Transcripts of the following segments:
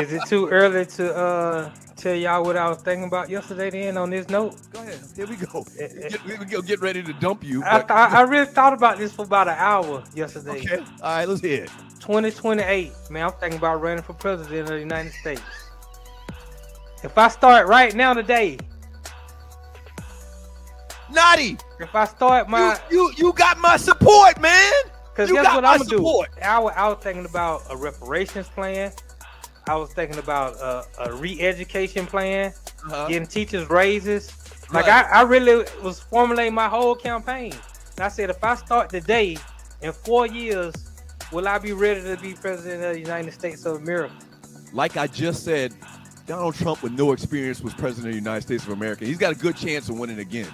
Is it too early to tell y'all what I was thinking about yesterday? Then on this note, Go ahead. Here we go. Eh, eh, We get ready to dump you. I But thought I really thought about this for about an hour yesterday. okay. All right. Let's hear it. 2028, man, I'm thinking about running for president of the United States. If I start right now today, Notty, if I start my, you got my support, man. because You guess got what my I'm gonna support. do? I was thinking about a reparations plan. I was thinking about a re-education plan, getting teachers raises. Like Right. I really was formulating my whole campaign. And I said, if I start today, in 4 years, will I be ready to be president of the United States of America? Like I just said, Donald Trump with no experience was president of the United States of America. He's got a good chance of winning again.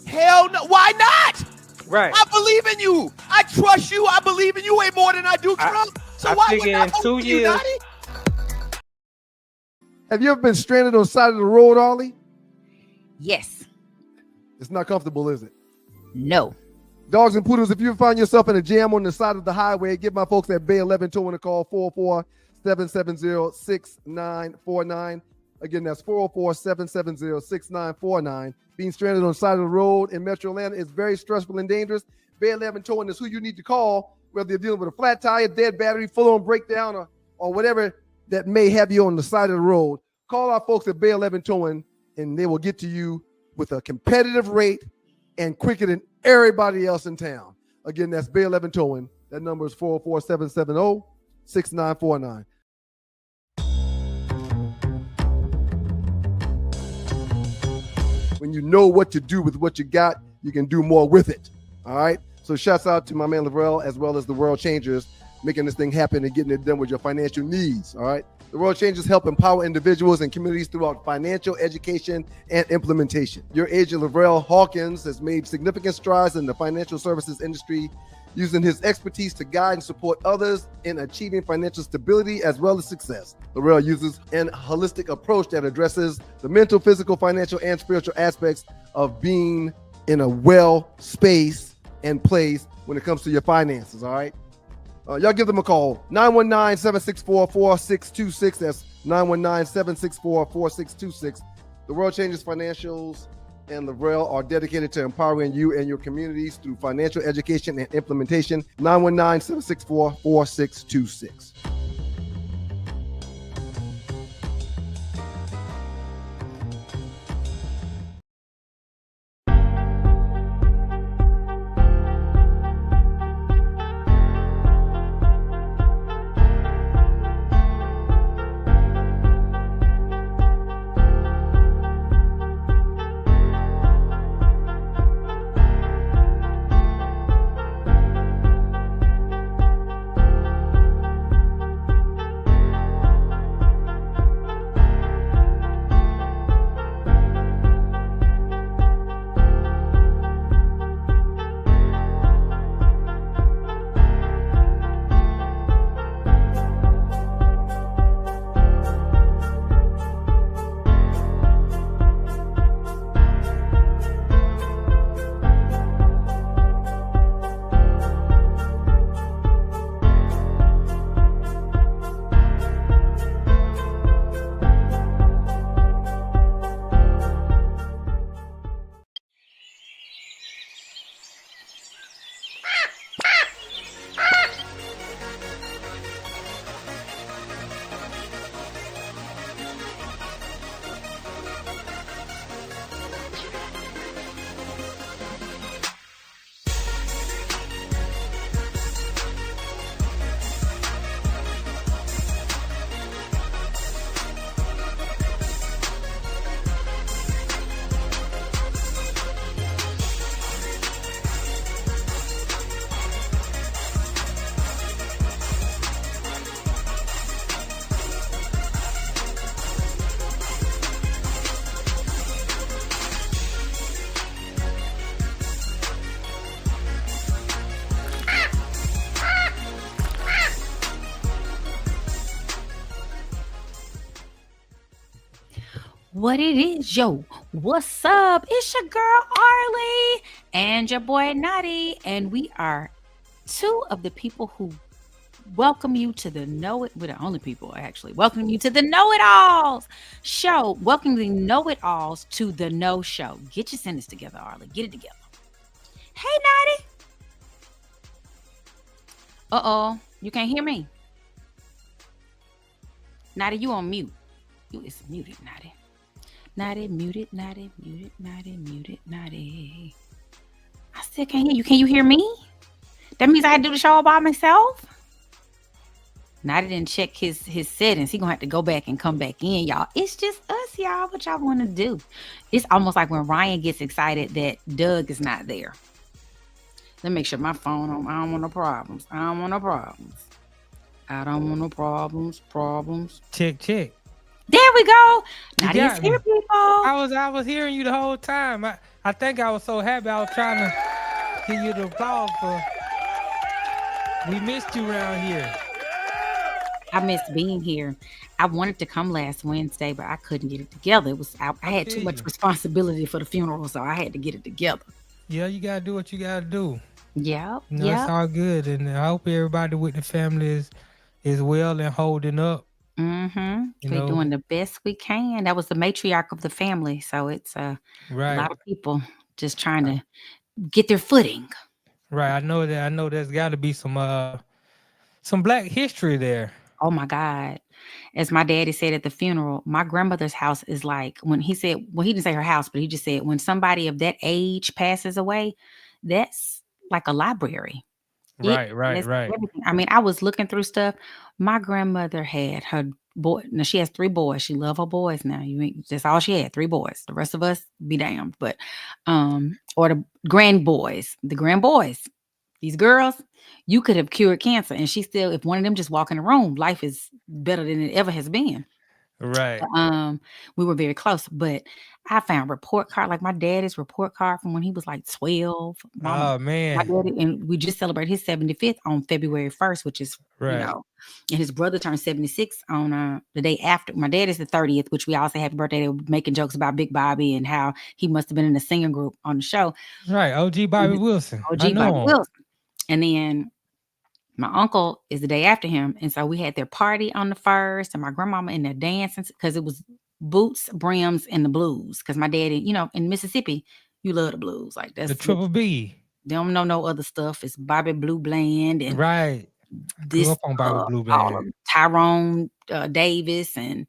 Hell no. Why not? Right. I believe in you. I trust you. I believe in you way more than I do Trump. So I why figure would I in vote 2 for you, years- Notty? Have you ever been stranded on the side of the road, Arle? Yes. It's not comfortable, is it? No. Dogs and poodles, if you find yourself in a jam on the side of the highway, give my folks at Bay 11 Towing a call, 404-770-6949. Again, that's 404-770-6949. Being stranded on the side of the road in Metro Atlanta is very stressful and dangerous. Bay 11 Towing is who you need to call, whether you're dealing with a flat tire, dead battery, full-on breakdown, or whatever that may have you on the side of the road. Call our folks at Bay 11 Towing, and they will get to you with a competitive rate and quicker than everybody else in town. Again, that's Bay 11 Towing. That number is 404-770-6949. When you know what to do with what you got, you can do more with it. All right? So shouts out to my man Lavrel, as well as the World Changers, making this thing happen and getting it done with your financial needs. All right? The World Changers help empower individuals and communities throughout financial education and implementation. Your agent, Lavrel Hawkins, has made significant strides in the financial services industry, using his expertise to guide and support others in achieving financial stability as well as success. Lavrel uses an holistic approach that addresses the mental, physical, financial, and spiritual aspects of being in a well space and place when it comes to your finances, all right? Y'all give them a call, 919-764-4626. That's 919-764-4626. The World Changes Financials and Lavrel are dedicated to empowering you and your communities through financial education and implementation. 919-764-4626. What it is, yo. What's up? It's your girl Arle and your boy Notty, and we are two of the people who welcome you to the Know It. We're the only people actually welcome you to the Know It Alls show. Welcome the Know It Alls to the No Show. Get your sentence together, Arlie. Get it together. Hey, Notty. Uh-oh. You can't hear me. Notty, you on mute. You is muted, Notty. Notty, muted, Notty, muted, Notty, muted, Notty. I still can't hear you. Can you hear me? That means I had to do the show all by myself? Notty didn't check his settings. He gonna have to go back and come back in, y'all. It's just us, y'all. What y'all want to do? It's almost like when Ryan gets excited that Doug is not there. Let me make sure my phone on. I don't want no problems. I don't want no problems. I don't want no problems. Check. There we go. You Notty is got me. here, people. I was hearing you the whole time. I think I was so happy. I was trying to give you the applause for. We missed you around here. I missed being here. I wanted to come last Wednesday, but I couldn't get it together. It was I had too much responsibility for the funeral, so I had to get it together. Yeah, you gotta do what you gotta do. Yeah, You know, it's all good, and I hope everybody with the family is well and holding up. Mm-hmm. You We're know, doing the best we can. That was the matriarch of the family, so it's a right, lot of people just trying to get their footing. right. I know there's got to be some Black history there. Oh my God. As my daddy said at the funeral, my grandmother's house is like when he said, well, he didn't say her house, but he just said when somebody of that age passes away, that's like a library. It Right. has everything. I mean, I was looking through stuff. My grandmother had her boy. Now she has 3 boys. She love her boys now. That's all she had, 3 boys. The rest of us be damned. But or the grandboys. These girls, you could have cured cancer. And she still, if one of them just walk in the room, life is better than it ever has been. Right. We were very close, but I found report card, like my daddy's report card from when he was like 12. Oh My man. daddy, and we just celebrated his 75th on February 1st, which is, Right. And his brother turned 76 on the day after. My dad is the 30th, which we all say happy birthday. They were making jokes about Big Bobby and how he must have been in a singing group on the show. Right. OG Bobby Wilson. I OG know Bobby him. Wilson. And then my uncle is the day after him. And so we had their party on the 1st and my grandmama in there dancing because it was boots, brims, and the blues. Because my daddy, in Mississippi, you love the blues. Like that's the Triple B. They don't know no other stuff. It's Bobby Blue Bland and right. This Grew up on Bobby Blue all Bland. Tyrone Davis and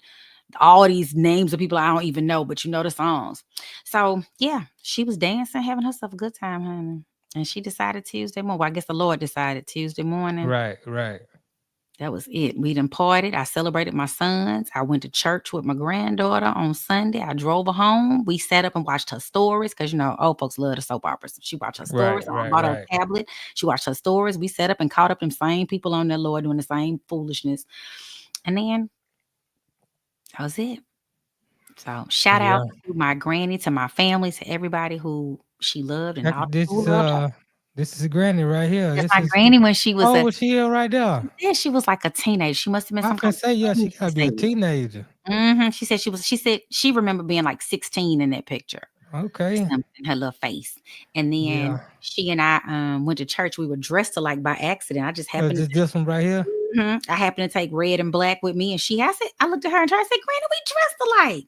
all these names of people I don't even know, but you know the songs. So yeah, she was dancing, having herself a good time, honey. And she decided Tuesday morning. Well, I guess the Lord decided Tuesday morning. Right. That was it. We done partied. I celebrated my sons. I went to church with my granddaughter on Sunday. I drove her home. We sat up and watched her stories because, old folks love the soap operas. She watched her stories. I bought her a tablet. She watched her stories. We sat up and caught up them same people on there, Lord, doing the same foolishness. And then that was it. So shout out to my granny, to my family, to everybody who she loved. And all this is Granny right here. That's my granny when she was. Oh, was she right there? Yeah, she was like a teenager. She must have been. I can say she gotta be a teenager. Mm-hmm. She said She said she remembered being like 16 in that picture. Okay. In her little face, and then she and I went to church. We were dressed alike by accident. I just happened. This one right here. Mm-hmm. I happened to take red and black with me, and I looked at her and I said, "Granny, we dressed alike."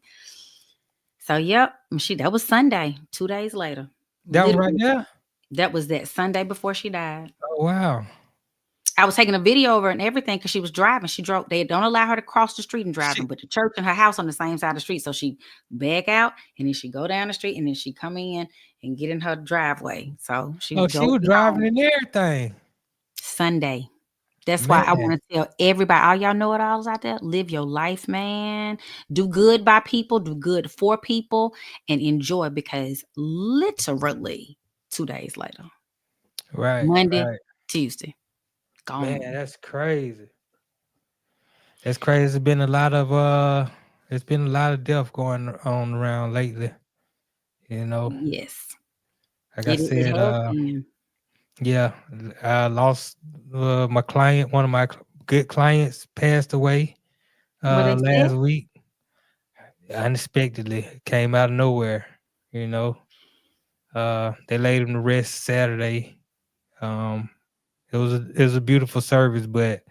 So yep, that was Sunday. 2 days later. That was right there. That was that Sunday before she died. Oh wow. I was taking a video of her and everything because she was driving. They don't allow her to cross the street and drive, but the church and her house on the same side of the street. So she back out and then she go down the street and then she come in and get in her driveway. So she was driving and everything. Sunday. That's why I want to tell everybody, all y'all know it all out there, live your life, man. Do good by people, do good for people, and enjoy because literally 2 days later. Right. Monday, Tuesday. Gone. Man, that's crazy. That's crazy. There's been a lot of death going on around lately. Yes. Like I said, I lost my client. One of my good clients passed away last week. Unexpectedly, came out of nowhere. They laid him to rest Saturday. it was a beautiful service, but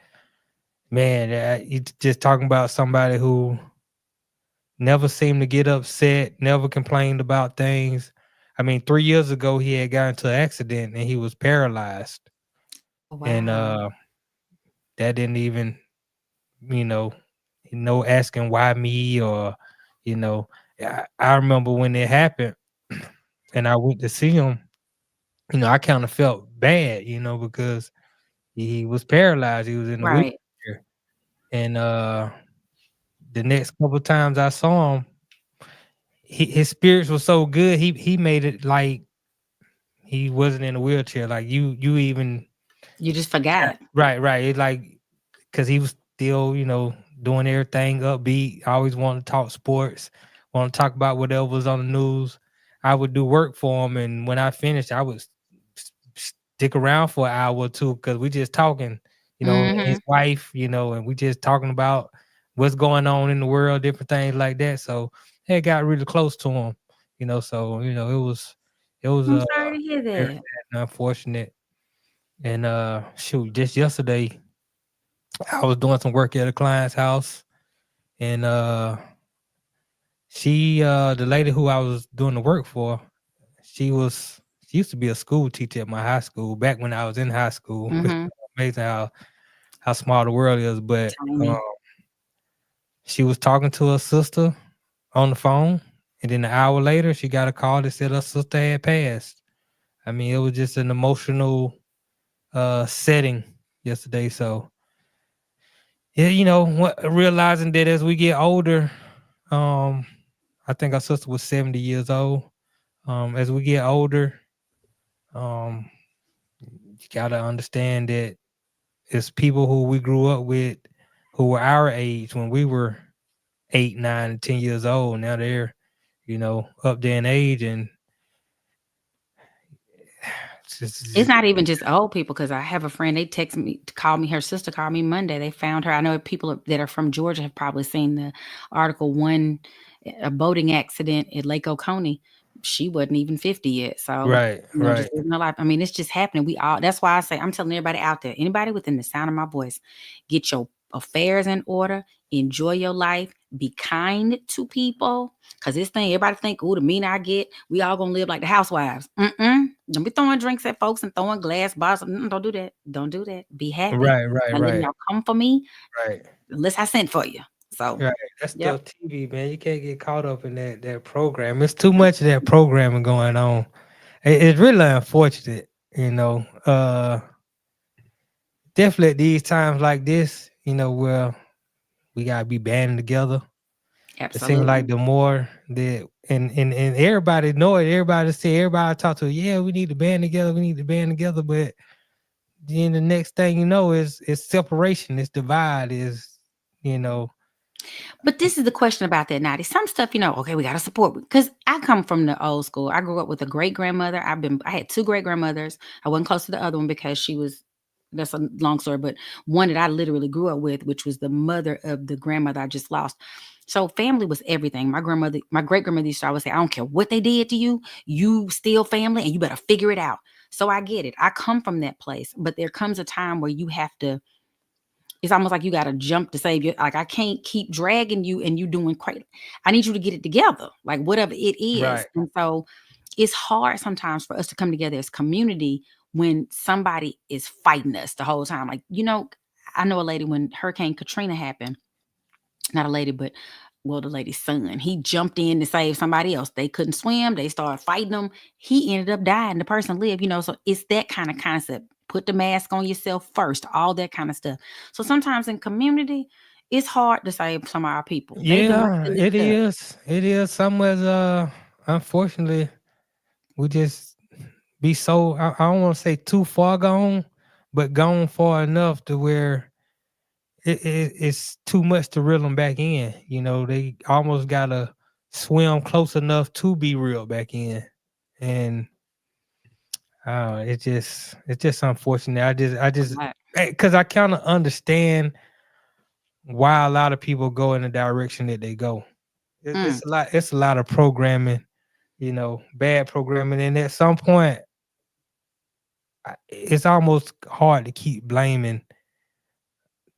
man, you just talking about somebody who never seemed to get upset, never complained about things. I mean, 3 years ago he had got into an accident and he was paralyzed, and Wow. that didn't even, you know, no asking why me or, you know, I remember when it happened, and I went to see him. I kind of felt bad, because he was paralyzed. He was in the Right. wheelchair, and the next couple times I saw him, his spirits were so good. He made it like he wasn't in a wheelchair. Like you even You just forgot. right. It's like because he was still, doing everything upbeat. I always wanted to talk sports, want to talk about whatever was on the news. I would do work for him, and when I finished, I would stick around for an hour or two because we just talking, and Hmm. his wife, and we just talking about what's going on in the world, different things like that. So it got really close to him, So it was I'm sorry to hear very that. sad and unfortunate. And shoot, just yesterday I was doing some work at a client's house, and the lady who I was doing the work for, she used to be a school teacher at my high school back when I was in high school. It's Hmm. amazing how small the world is. But Tiny. she was talking to her sister on the phone, and then an hour later she got a call that said her sister had passed. I mean, it was just an emotional setting yesterday. So yeah, realizing that as we get older, um, I think our sister was 70 years old. As we get older, um, you gotta understand that it's people who we grew up with who were our age when we were 8, 9, and 10 years old. Now they're, up there in age, and it's It's just, not even just old people because I have a friend. They text me, called me. Her sister called me Monday. They found her. I know people that are from Georgia have probably seen the article. A boating accident at Lake Oconee. She wasn't even 50 yet. So right, just right, living her life. I mean, it's just happening. We all. That's why I say I'm telling everybody out there, anybody within the sound of my voice, get your affairs in order. Enjoy your life. Be kind to people. Cause this thing, everybody think, oh, the meaner I get, we all gonna live like the housewives. Don't be throwing drinks at folks and throwing glass bottles. Don't do that. Don't do that. Be happy. right, right, Not letting right, y'all come for me right. unless I sent for you. So, Right, that's yep, still TV, man. You can't get caught up in that program. It's too much of that programming going on. It's really unfortunate, you know. Definitely at these times like this, where we gotta be banding together. It seems like absolutely. the more that and everybody know it, everybody I talk to, yeah, we need to band together, but then the next thing you know is separation, it's divide, you know, But this is the question about that, Natty. Some stuff, okay, we gotta support because I come from the old school. I grew up with a great grandmother. I had two great grandmothers. I wasn't close to the other one because she was that's a long story, but one that I literally grew up with, which was the mother of the grandmother I just lost. So family was everything. My great grandmother used to always say, I don't care what they did to you, you still family and you better figure it out. So I get it. I come from that place, but there comes a time where you have to it's almost like you got to jump to save you. Like I can't keep dragging you and you doing great. I need you to get it together, like whatever it is. right, And so it's hard sometimes for us to come together as community when somebody is fighting us the whole time. Like, I know a lady when Hurricane Katrina happened, not a lady, but well, the lady's son. He jumped in to save somebody else. They couldn't swim. They started fighting him. He ended up dying. The person lived, So it's that kind of concept. Put the mask on yourself first, all that kind of stuff. So sometimes in community, it's hard to save some of our people. They the ones yeah, that it lift up. is, somewhere unfortunately we just be so I don't want to say too far gone, but gone far enough to where it's too much to reel them back in. They almost gotta swim close enough to be reeled back in, and it's just unfortunate. I just Right. because I kind of understand why a lot of people go in the direction that they go. Mm. It's a lot of programming, bad programming, and at some point, it's almost hard to keep blaming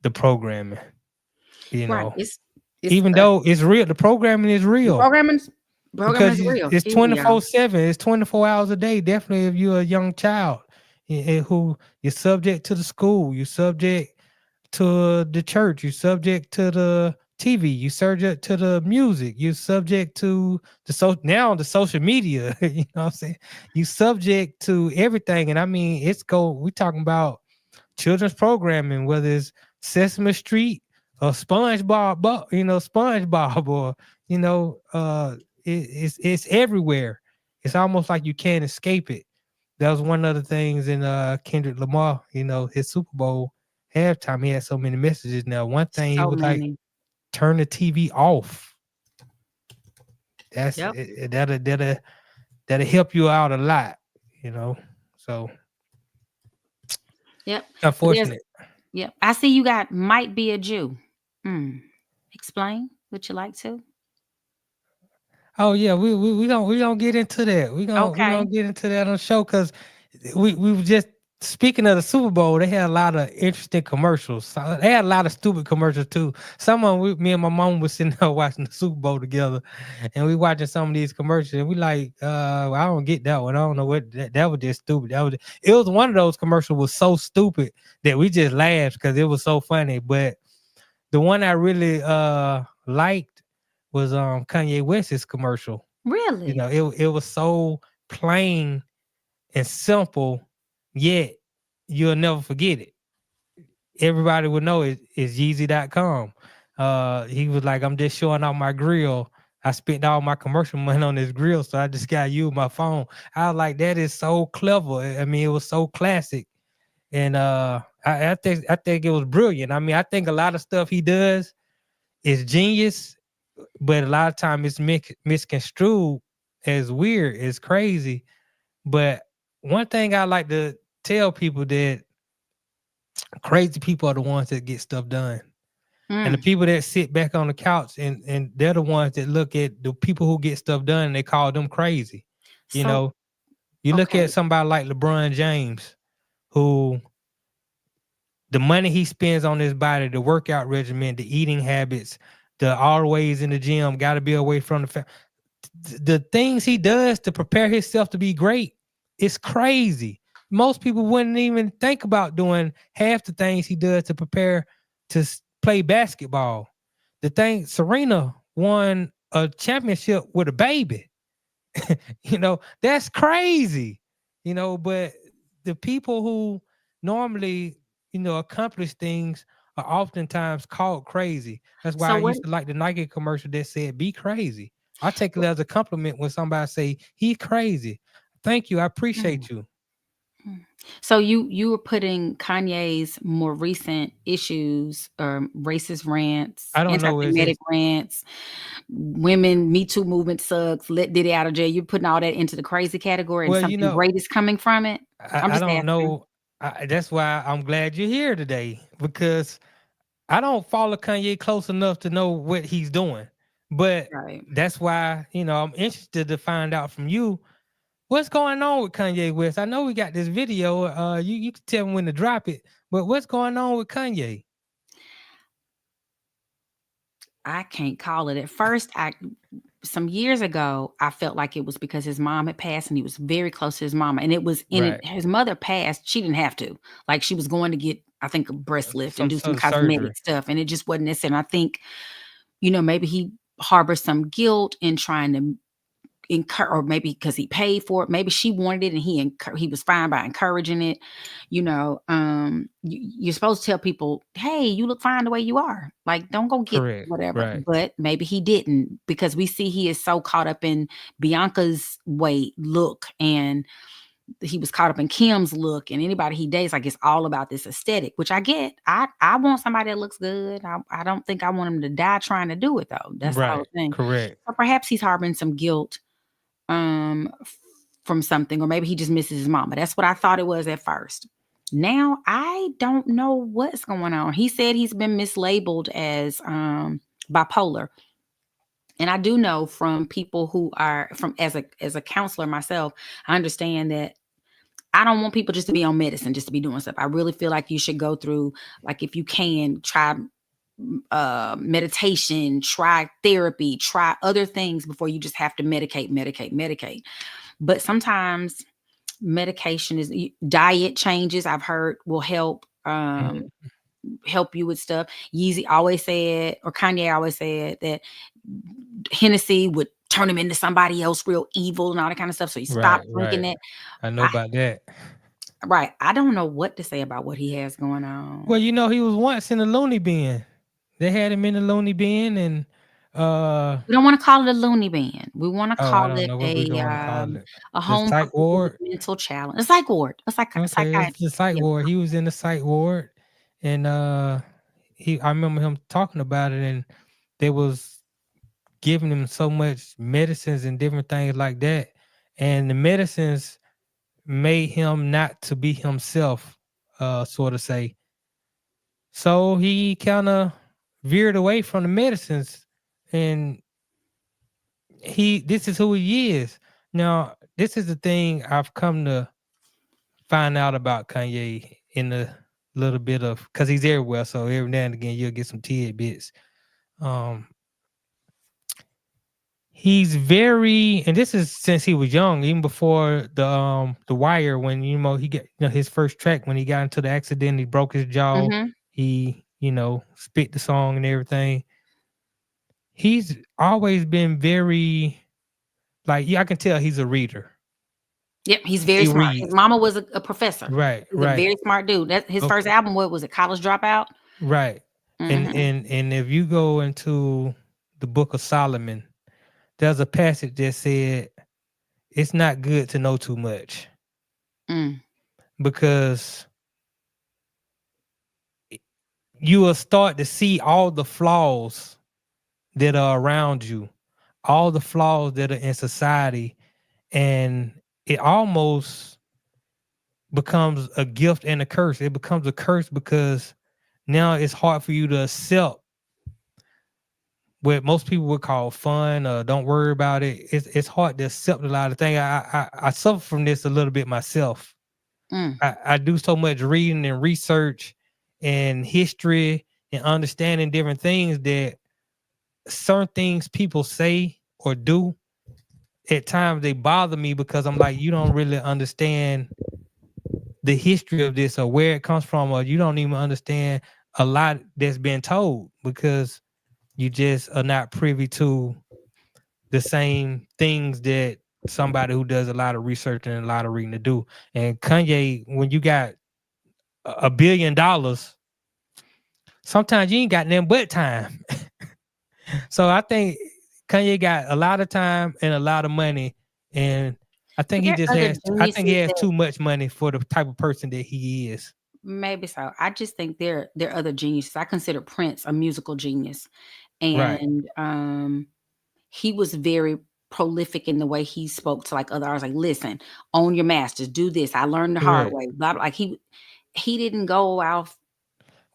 the programming. You Right. know, It's even though it's real, the programming is the real programming because is real. it's Yeah. 24/7. It's 24 hours a day. Definitely, if you're a young child who you're subject to the school, you're subject to the church, you subject to the TV, you subject to the music, you subject to the social media, you know what I'm saying? You subject to everything. And I mean, we talking about children's programming, whether it's Sesame Street or SpongeBob, SpongeBob, or it's everywhere. It's almost like you can't escape it. That was one of the things in Kendrick Lamar, his Super Bowl halftime. He had so many messages. Now, one thing he So was like, many. turn the TV off. Yep. That'll help you out a lot, you know. So Yep. But unfortunate. yep. I see you got might be a Jew. Explain. Would you like to? Oh yeah, we don't get into that. We gonna Okay. get into that on the show because we were just speaking of the Super Bowl. They had a lot of interesting commercials. They had a lot of stupid commercials too. Me and my mom was sitting there watching the Super Bowl together, and we watching some of these commercials. And we like, I don't get that one. I don't know what that was just stupid. It was one of those commercials was so stupid that we just laughed because it was so funny. But the one I really liked was Kanye West's commercial. Really? It was so plain and simple, yet you'll never forget it. Everybody would know it's Yeezy.com. He was like, I'm just showing off my grill. I spent all my commercial money on this grill, so I just got to use my phone. I was like, that is so clever. I mean, it was so classic. And I think it was brilliant. I mean, I think a lot of stuff he does is genius, but a lot of time it's misconstrued as weird, as crazy. But one thing I like to tell people that crazy people are the ones that get stuff done. And the people that sit back on the couch and they're the ones that look at the people who get stuff done and they call them crazy. You So know, you look okay. at somebody like LeBron James, who the money he spends on his body, the workout regimen, the eating habits, the always in the gym, got to be away from the things he does to prepare himself to be great is crazy. Most people wouldn't even think about doing half the things he does to prepare to play basketball. The thing, Serena won a championship with a baby. That's crazy. But the people who normally, accomplish things are oftentimes called crazy. That's why So I what used to like the Nike commercial that said, be crazy. I take it as a compliment when somebody say, he's crazy. Thank you. I appreciate you. So you were putting Kanye's more recent issues, racist rants, I don't know. anti-Semitic rants, women, Me Too movement sucks, let Diddy out of jail. You're putting all that into the crazy category, and Well, something great is coming from it. I'm I just don't asking. know. That's why I'm glad you're here today, because I don't follow Kanye close enough to know what he's doing. But Right. that's why, I'm interested to find out from you what's going on with Kanye West. I know we got this video. You can tell me when to drop it, but what's going on with Kanye? I can't call it. At first, some years ago, I felt like it was because his mom had passed and he was very close to his mama. And it was in it. Right. His mother passed. She didn't have to. Like, she was going to get, I think, a breast lift and Some do sort some of surgery. cosmetic stuff. And it just wasn't necessary. And I think, maybe he harbors some guilt in trying to encourage, or maybe because he paid for it. Maybe she wanted it and he was fine by encouraging it. You're supposed to tell people, hey, you look fine the way you are. Like, don't go get Correct. whatever. Right. But maybe he didn't, because we see he is so caught up in Bianca's weight look, and he was caught up in Kim's look, and anybody he dates, like, it's all about this aesthetic, which I get. I want somebody that looks good. I don't think I want him to die trying to do it, though. That's the whole Right. thing. Correct. So perhaps he's harboring some guilt from something, or maybe he just misses his mama. That's what I thought it was at first. Now I don't know what's going on. He said he's been mislabeled as bipolar. And I do know from people who are as a counselor myself, I understand that I don't want people just to be on medicine, just to be doing stuff. I really feel like you should go through, like, if you can, try meditation, try therapy, try other things before you just have to medicate. But sometimes medication is diet changes, I've heard, will help help you with stuff. Yeezy always said, or Kanye always said, that Hennessy would turn him into somebody else real evil and all that kind of stuff. So you stop drinking Right. that. I know I, about that. right. I don't know what to say about what he has going on. Well, you know, he was once in the loony bin. They had him in the loony bin, and We don't want to call it a loony bin. We want to I call don't it know what we want to call it. a The home for psych people with ward. mental challenge. A psych ward. A Okay, it's psychiatrist. the psych Yeah. ward. He was in the psych ward, and I remember him talking about it, and they was giving him so much medicines and different things like that, and the medicines made him not to be himself, sort of say. So he kind of veered away from the medicines, and this is who he is. Now, this is the thing I've come to find out about Kanye in a little bit of, because he's everywhere, so every now and again you'll get some tidbits. Um, he's very, and this is since he was young, even before the Wire, when he got his first track when he got into the accident, he broke his jaw. Mm-hmm. He spit the song and everything. He's always been very, like, yeah, I can tell he's a reader. Yep, he's very He smart. His reads. mama was a professor. Right, He's a right. very smart dude. That his first Okay. album, what was it? College Dropout. Right. And Mm-hmm. and if you go into the book of Solomon, there's a passage that said it's not good to know too much, Mm. because you will start to see all the flaws that are around you, all the flaws that are in society, and it almost becomes a gift and a curse. It becomes a curse because now it's hard for you to accept what most people would call fun. Don't worry about it. It's hard to accept a lot of things. I suffer from this a little bit myself. Mm. I do so much reading and research and history and understanding different things that certain things people say or do, at times they bother me, because I'm like, you don't really understand the history of this or where it comes from, or you don't even understand a lot that's been told, because you just are not privy to the same things that somebody who does a lot of research and a lot of reading to do. And Kanye, when you got $1 billion, sometimes you ain't got nothing but time. So I think Kanye got a lot of time and a lot of money, and I think There are other I think he geniuses has that too much money for the type of person that he is. maybe so. I just think there are other geniuses. I consider Prince a musical genius, Right. and he was very prolific in the way he spoke to like other artists. Like, listen, own your masters, do this. I learned the hard Right. way. Blah, blah. Like he didn't go out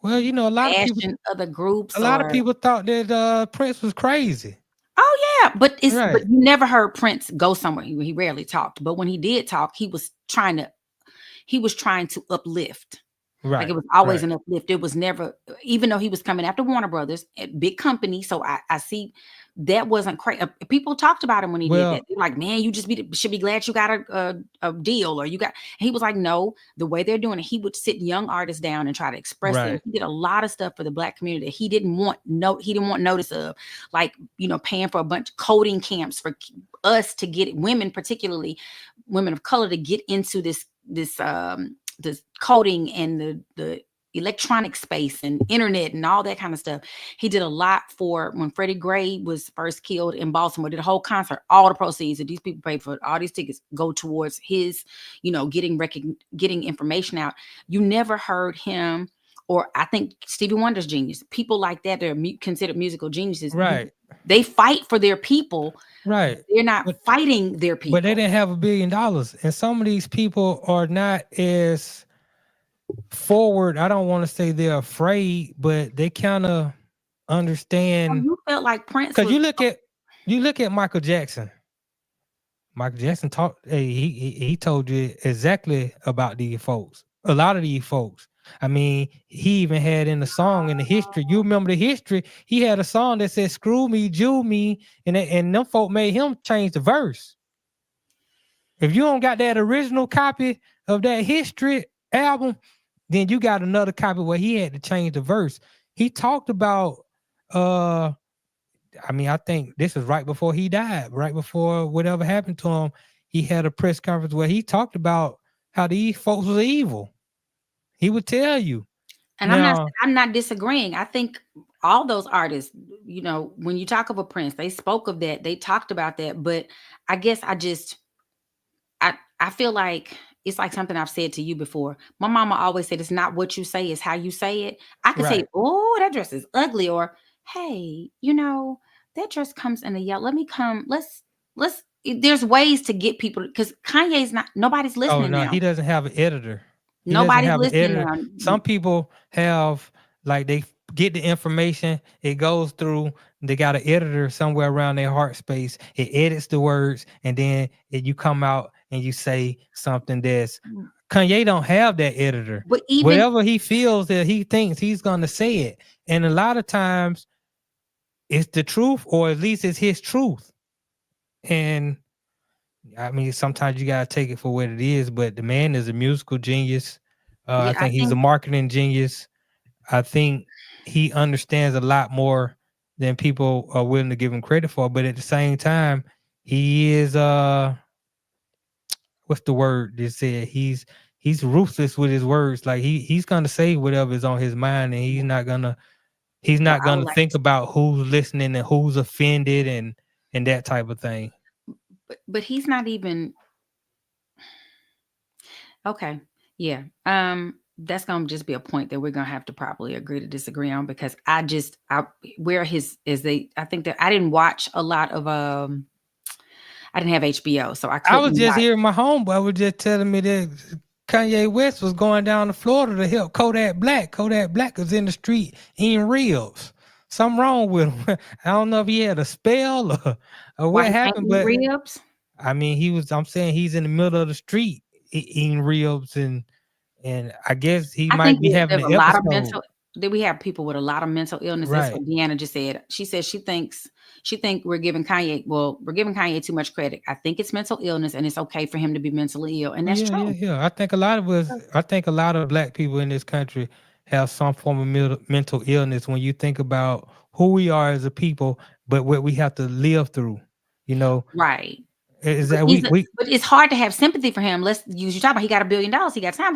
Well, a bashing other groups lot of or. people thought that Prince was crazy. Oh yeah, but Right. you never heard Prince go somewhere. He rarely talked, but when he did talk, he was trying to uplift. Like, it Right. was always Right. an uplift. It was never, even though he was coming after Warner Brothers, a big company. So I see that wasn't crazy. People talked about him when he did that. Well, They're like, man, you just should be glad you got a deal, or you got. And he was like, no, the way they're doing it, he would sit young artists down and try to express them. right. He did a lot of stuff for the Black community that he didn't want notice of, like, paying for a bunch of coding camps for us to get women, particularly women of color, to get into this coding and the electronic space and internet and all that kind of stuff. He did a lot for when Freddie Gray was first killed in Baltimore, did a whole concert. All the proceeds that these people paid for, all these tickets, go towards his, getting information out. You never heard him, or I think Stevie Wonder's genius. People like that, they're considered musical geniuses. Right. They fight for their people. Right. They're not But fighting their people. but they didn't have $1 billion. And some of these people are not as forward. I don't want to say they're afraid, but they kind of understand. You felt like Prince Because was. you look at Michael Jackson. Michael Jackson talked. He told you exactly about these folks. A lot of these folks. I mean, he even had in the song in the history. You remember the history? He had a song that said "Screw me, Jew me," and them folk made him change the verse. If you don't got that original copy of that history album, then you got another copy where he had to change the verse. He talked about uh I mean, I think this is right before he died, right before whatever happened to him. He had a press conference where he talked about how these folks was evil. He would tell you. And Now, I'm not disagreeing. I think all those artists, you know, when you talk of a Prince, they spoke of that, they talked about that. But I guess I feel like it's like something I've said to you before. My mama always said it's not what you say, it's how you say it. I could say, right. oh, that dress is ugly, or hey, you know, that dress comes in a yellow. Let me come, let's there's ways to get people, because Kanye's not, nobody's Oh listening no, now. he doesn't have an editor. He doesn't Nobody's have an listening editor. now. Some people have like they get the information, it goes through, they got an editor somewhere around their heart space. It edits the words, and then you come out and you say something that's Kanye don't have that editor. But even Whatever he feels that he thinks, he's gonna say it. And a lot of times it's the truth, or at least it's his truth. And I mean, sometimes you gotta take it for what it is, but the man is a musical genius. I yeah, I think he's a think marketing genius. I think he understands a lot more than people are willing to give him credit for. But at the same time, he is what's the word they said? He's ruthless with his words. Like he's gonna say whatever is on his mind, and he's well, not I would gonna like think about who's listening and who's offended and that type of thing. but he's not even okay. Yeah. That's gonna just be a point that we're gonna have to probably agree to disagree on, because I where his is they I think that I didn't watch a lot of I didn't have HBO, so I I was couldn't just watch. hearing my homeboy was just telling me that Kanye West was going down to Florida to help Kodak Black. Kodak Black was in the street eating ribs. Something wrong with him. I don't know if he had a spell or Why what he can't happened, eat but ribs? I mean, I'm saying he's in the middle of the street eating ribs, and I guess he I might think be having there's an a lot of episode. mental that we have people with a lot of mental illness. That's Right. what Deanna just said. She said she think we're giving Kanye, well, we're giving Kanye too much credit. I think it's mental illness, and it's okay for him to be mentally ill, and Oh that's yeah, yeah, true. yeah. I think a lot of black people in this country have some form of mental illness when you think about who we are as a people, but what we have to live through. You know, Right. is But that we but it's hard to have sympathy for him. Let's use you talk about he got $1 billion, he got time.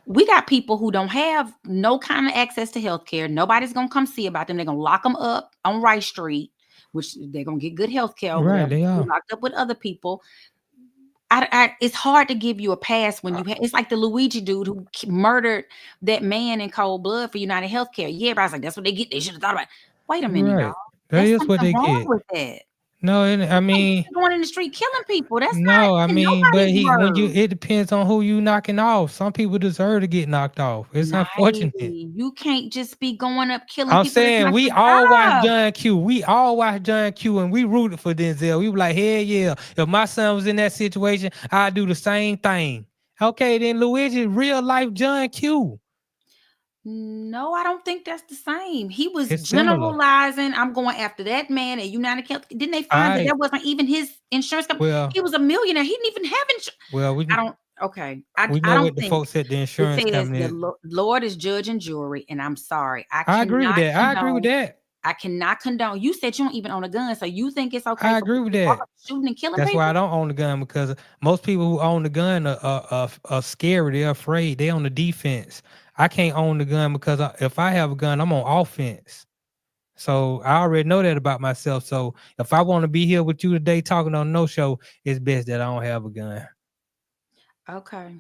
We got people who don't have no kind of access to health care. Nobody's gonna come see about them. They're gonna lock them up on Rice Street, which they're gonna get good health care over there. right, they Be are. locked up with other people. It's hard to give you a pass when it's like the Luigi dude who murdered that man in cold blood for United Healthcare. Yeah, everybody's like, that's what they get. They should have thought about it. Wait a minute, y'all. Right. That There's is what something they wrong get. with that. No, and I You can't mean, just be going in the street killing people. That's not no, I in mean, but nobody's when you word. it depends on who you knocking off. Some people deserve to get knocked off. It's Nighty. unfortunate. You can't just be going up killing I'm people. That's saying not we your all watched job. John Q. We all watched John Q. And we rooted for Denzel. We were like, hell yeah. If my son was in that situation, I'd do the same thing. Okay, then Luigi, real life John Q. No, I don't think that's the same. He was It's similar. generalizing. I'm going after that man at United Health. Didn't they find that I that wasn't even his insurance company? well, He was a millionaire. He didn't even have insurance. well, I don't. Okay, we I know don't what the think folks at the it insurance says the company. Lord is judge and jury, and I'm sorry, I agree with that. I agree with that. I cannot condone. You said you don't even own a gun, so you think it's okay I for agree people with to walk that. up shooting and killing That's why I people? don't own the gun, because most people who own the gun are scary. They're afraid. They on the defense. I can't own the gun because if I have a gun, I'm on offense. So I already know that about myself. So if I want to be here with you today talking on no show, it's best that I don't have a gun, Okay. right?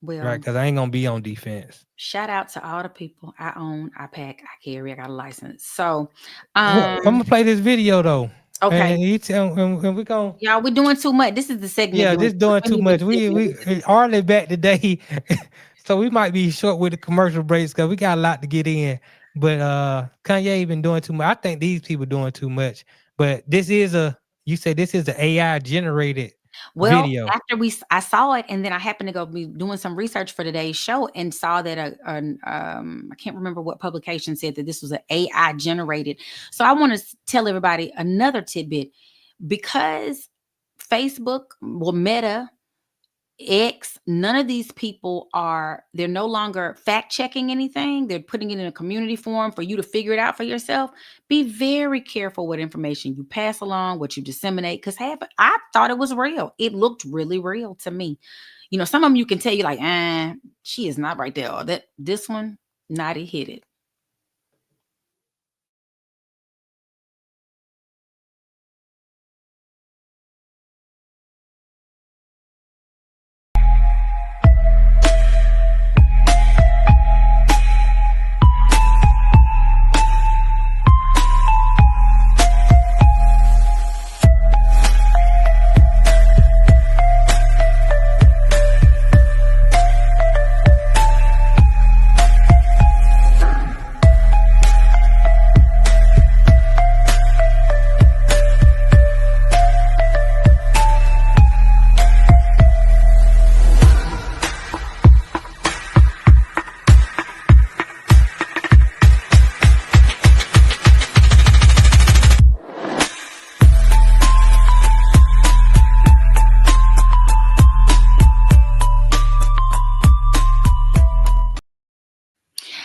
Well, Because I ain't gonna be on defense. shout out to all the people I own, I pack, I carry, I got a license. So, I'm gonna um, play this video though, okay. and you tell, and we gonna. Y'all, we're doing too much. This is the segment Yeah, doing this too much. doing We too need to much. We segment. Arle back today, so we might be short with the commercial breaks because we got a lot to get in. But Kanye been doing too much. I think these people doing too much. But this is you say this is an AI generated. Well, video. after I saw it, and then I happened to go be doing some research for today's show and saw that I can't remember what publication said that this was an AI generated. So I want to tell everybody another tidbit because Facebook, well, Meta, X, none of these people they're no longer fact checking anything. They're putting it in a community forum for you to figure it out for yourself. Be very careful what information you pass along, what you disseminate, because I thought it was real. It looked really real to me. Some of them you can tell you like, she is not right there. Or this one, not it hit it.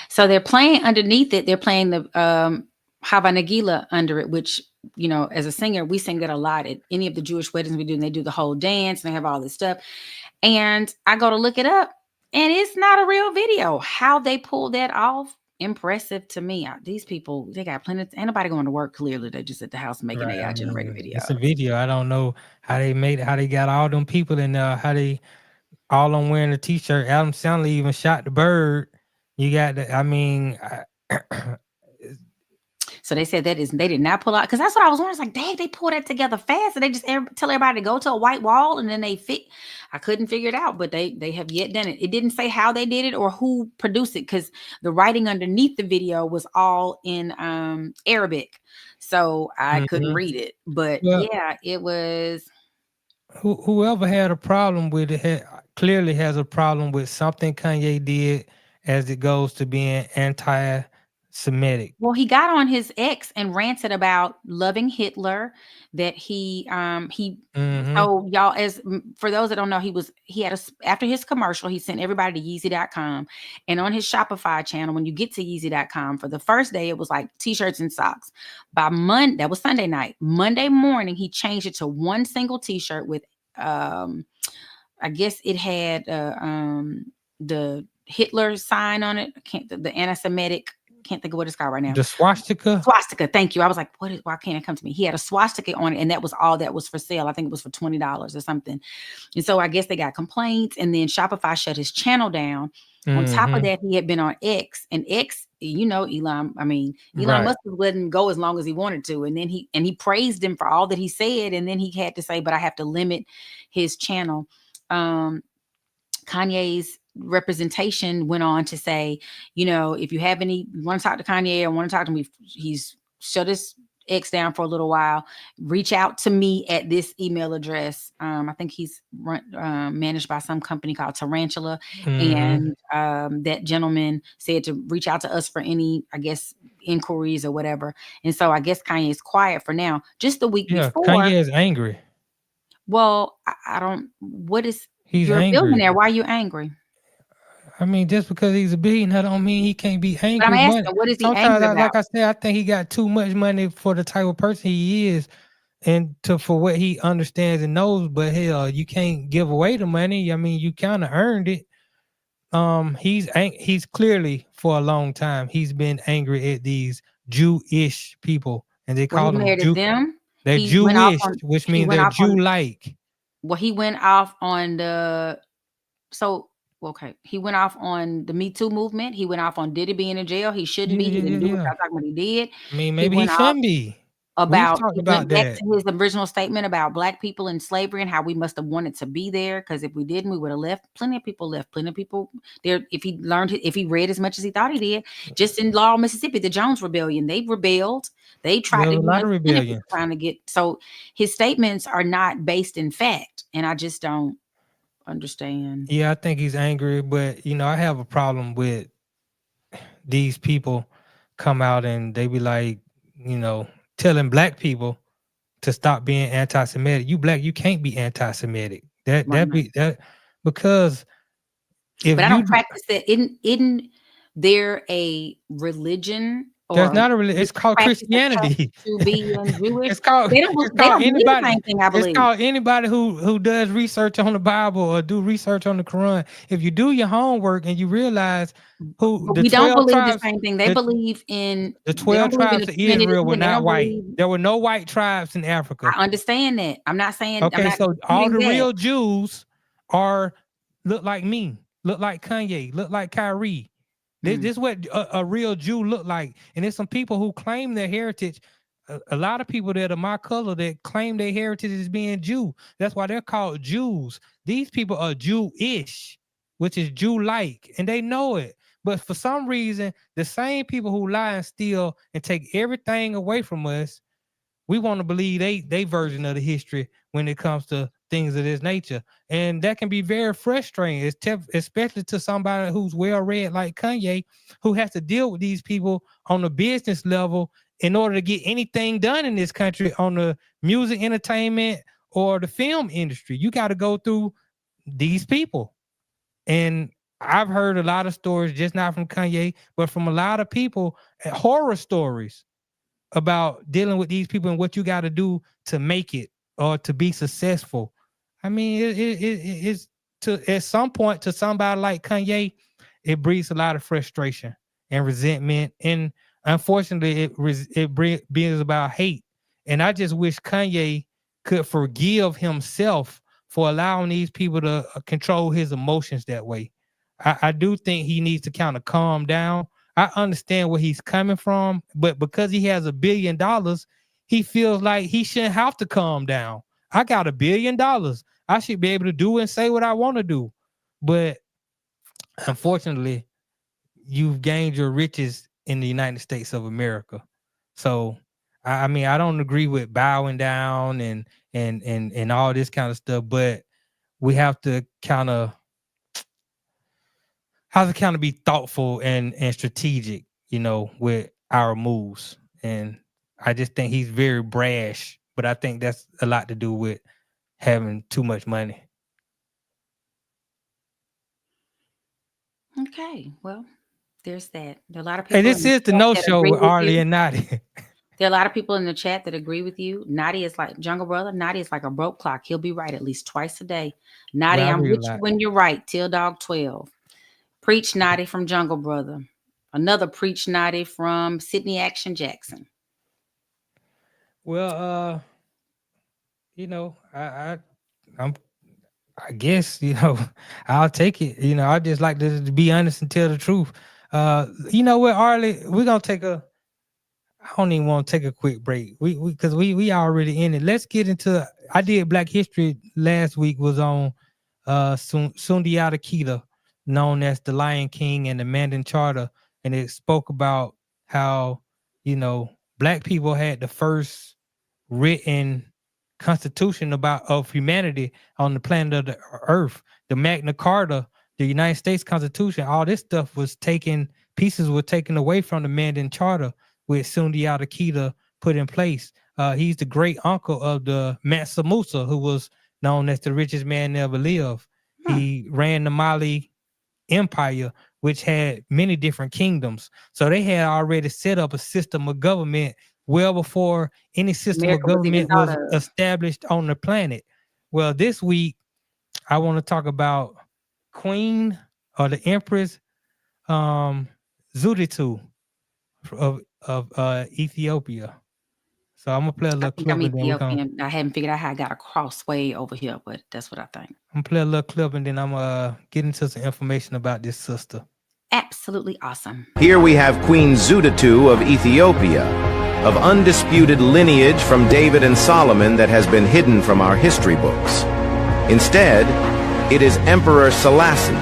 So they're playing underneath it. They're playing the Hava Nagila under it, which, as a singer, we sing that a lot at any of the Jewish weddings we do. And they do the whole dance and they have all this stuff. And I go to look it up and it's not a real video. How they pulled that off, impressive to me. These people, they got plenty. Ain't nobody going to work. Clearly, they're just at the house making AI generated videos. It's a video. I don't know how they made it, how they got all them people in there, how they all them wearing a t-shirt. Adam Sandler even shot the bird. You got So they said they did not pull out, because that's what I was wondering. It's like, dang, they pulled that together fast, and they just tell everybody to go to a white wall, and then I couldn't figure it out, but they have yet done it. It didn't say how they did it or who produced it, because the writing underneath the video was all in Arabic, so I couldn't read it. But yeah, it was. Whoever had a problem with it clearly has a problem with something Kanye did as it goes to being anti-Semitic. Well, he got on his X and ranted about loving Hitler, that he so y'all, for those that don't know, after his commercial, he sent everybody to Yeezy.com, and on his Shopify channel, when you get to Yeezy.com, for the first day, it was like t-shirts and socks. By Monday, that was Sunday night. Monday morning, he changed it to one single t-shirt with, I guess it had the Hitler sign on it. The anti-Semitic. Can't think of what it's called right now. The swastika. Thank you. I was like, why can't it come to me? He had a swastika on it, and that was all that was for sale. I think it was for $20 or something. And so I guess they got complaints, and then Shopify shut his channel down. On top of that, he had been on X, and X, Elon Musk wouldn't go as long as he wanted to. And then he praised him for all that he said, and then he had to say, but I have to limit his channel. Kanye's representation went on to say, if you want to talk to Kanye or want to talk to me, he's shut his X down for a little while. Reach out to me at this email address. I think he's managed by some company called Tarantula. And that gentleman said to reach out to us for any, I guess, inquiries or whatever. And so I guess Kanye is quiet for now. Just the week before. Kanye is angry. Well, I don't, what is, he's you're angry. a billionaire. Why are you angry? I mean, just because he's a billionaire don't mean he can't be angry. But I'm asking, what is he angry about? Like I said, I think he got too much money for the type of person he is, and for what he understands and knows. But hell, you can't give away the money. I mean, you kind of earned it. He's clearly for a long time he's been angry at these Jewish people, and they call them them. They're Jewish, which means they're Jew-like. Well, he went off on he went off on the Me Too movement. He went off on Diddy being in jail. He shouldn't be. He didn't do what y'all talking about he did. I mean, maybe he shouldn't be. about talked he about went back that. to his original statement about black people in slavery and how we must have wanted to be there, because if we didn't, we would have left. Plenty of people left. Plenty of people there. If he read as much as he thought he did, just in Laurel, Mississippi, the Jones Rebellion, they rebelled. They tried There to, was a lot of plenty of people rebellions. trying to get. So his statements are not based in fact, and I just don't understand. Yeah, I think he's angry, but I have a problem with these people come out and they be like, telling black people to stop being anti-Semitic. You black, you can't be anti-Semitic. That Why that not? be that because if But I you don't practice that. Isn't there a religion there's or not a really, it's called practice of church Christianity. to being Jewish? It's called They it's don't. They called don't believe the anybody. same thing I It's believe. called anybody who does research on the Bible or do research on the Quran. If you do your homework and you realize who But the we don't 12 believe the tribes, same thing. They the, believe in. the They 12 don't believe in tribes the of Trinity. Israel were They not don't white. believe. There were no white tribes in Africa. I understand that. I'm not saying. I'm Okay, not so all disputing the that. real Jews look like me, look like Kanye, look like Kyrie. This is what a real Jew look like. And there's some people who claim their heritage. A lot of people that are my color that claim their heritage as being Jew. That's why they're called Jews. These people are Jewish, which is Jew-like, and they know it. But for some reason, the same people who lie and steal and take everything away from us, we want to believe they version of the history when it comes to things of this nature. And that can be very frustrating, especially to somebody who's well-read like Kanye, who has to deal with these people on the business level in order to get anything done in this country on the music, entertainment, or the film industry. You got to go through these people. And I've heard a lot of stories, just not from Kanye, but from a lot of people, horror stories about dealing with these people and what you got to do to make it or to be successful. I mean, it's at some point to somebody like Kanye, it breeds a lot of frustration and resentment, and unfortunately, it brings about hate. And I just wish Kanye could forgive himself for allowing these people to control his emotions that way. I do think he needs to kind of calm down. I understand where he's coming from, but because he has $1 billion, he feels like he shouldn't have to calm down. I got $1 billion. I should be able to do and say what I want to do. But unfortunately, you've gained your riches in the United States of America. So, I mean, I don't agree with bowing down and all this kind of stuff, but we have to kind of be thoughtful and strategic, with our moves. And I just think he's very brash, but I think that's a lot to do with having too much money. Okay, well, there's that. There are a lot of people. Hey, this is the No Show with Arle and Notty. There are a lot of people in the chat that agree with you. Notty is like Jungle Brother. Notty is like a broke clock. He'll be right at least twice a day. Notty, Well, I'm with you when you're right. Till Dog 12. Preach Notty from Jungle Brother. Another Preach Notty from Sydney Action Jackson. Well, I guess, I'll take it. I just like to be honest and tell the truth. You know what, Arle, we're gonna take I don't even want to take a quick break. We already in it. Let's get into. I did Black History last week. Was on Sundiata Keita, known as the Lion King and the Mandan Charter, and it spoke about how Black people had the first written constitution of humanity on the planet of the Earth. The Magna Carta, the United States Constitution, all this stuff was pieces were taken away from the Mandan Charter, with Sundiata Keita put in place. He's the great uncle of the Mansa Musa, who was known as the richest man ever lived. He ran the Mali Empire, which had many different kingdoms. So they had already set up a system of government well before any system of government was established on the planet. Well, this week, I want to talk about Queen or the Empress Zuditu of Ethiopia. So I'm gonna play a little clip. I'm Ethiopian. I haven't figured out how I got a crossway over here, but that's what I think. I'm gonna play a little clip and then I'm gonna get into some information about this sister. Absolutely awesome. Here we have Queen Zuditu of Ethiopia. of undisputed lineage from David and Solomon that has been hidden from our history books. Instead, it is Emperor Selassie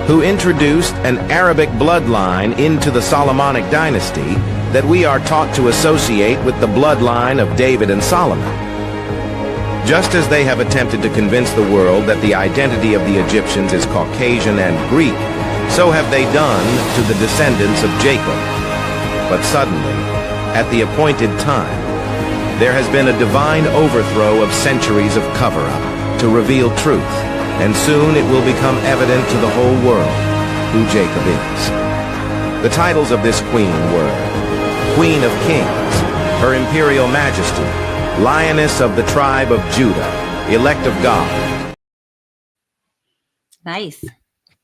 who introduced an Arabic bloodline into the Solomonic dynasty that we are taught to associate with the bloodline of David and Solomon. Just as they have attempted to convince the world that the identity of the Egyptians is Caucasian and Greek, so have they done to the descendants of Jacob. But suddenly, at the appointed time, there has been a divine overthrow of centuries of cover-up to reveal truth, and soon it will become evident to the whole world who Jacob is. The titles of this queen were Queen of Kings, Her Imperial Majesty, Lioness of the Tribe of Judah, Elect of God. Nice.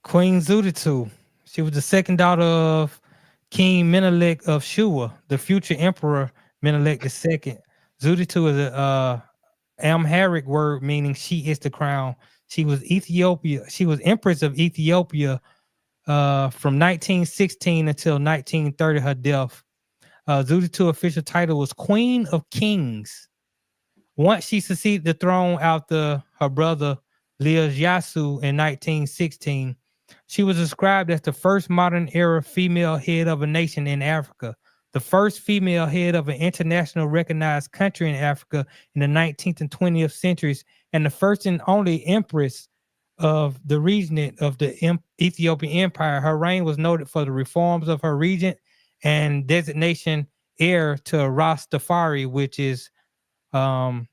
Queen Zuditu. She was the second daughter of King Menelik of Shua, the future Emperor Menelik II. Zuditu is a Amharic word meaning she is the crown. She was Empress of Ethiopia from 1916 until 1930, her death. Zuditu official title was Queen of Kings. Once she succeeded the throne after her brother Yasu in 1916, she was described as the first modern era female head of a nation in Africa, the first female head of an international recognized country in Africa in the 19th and 20th centuries, and the first and only empress of the regent of the Ethiopian Empire. Her reign was noted for the reforms of her regent and designation heir to Rastafari, which is Haile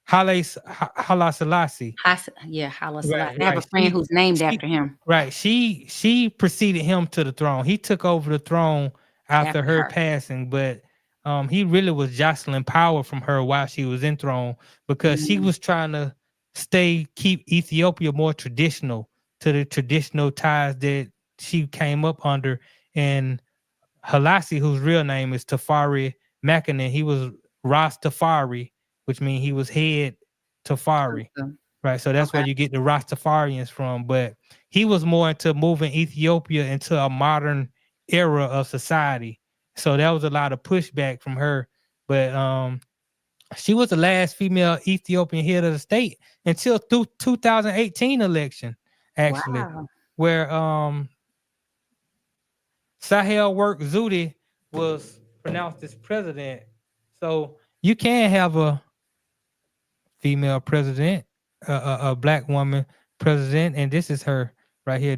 Selassie. Haile Selassie. Right, I have a friend who's named after him. Right. She preceded him to the throne. He took over the throne after her passing, but he really was jostling power from her while she was enthroned because she was trying to keep Ethiopia more traditional to the traditional ties that she came up under. And Halassi, whose real name is Tafari Makanen, he was Rastafari, which means he was head Tafari. Right. So that's where you get the Rastafarians from. But he was more into moving Ethiopia into a modern era of society. So that was a lot of pushback from her. But she was the last female Ethiopian head of the state until 2018 election, actually, where Sahel Work Zudi was pronounced as president. So you can have a female president, a black woman president, and this is her right here.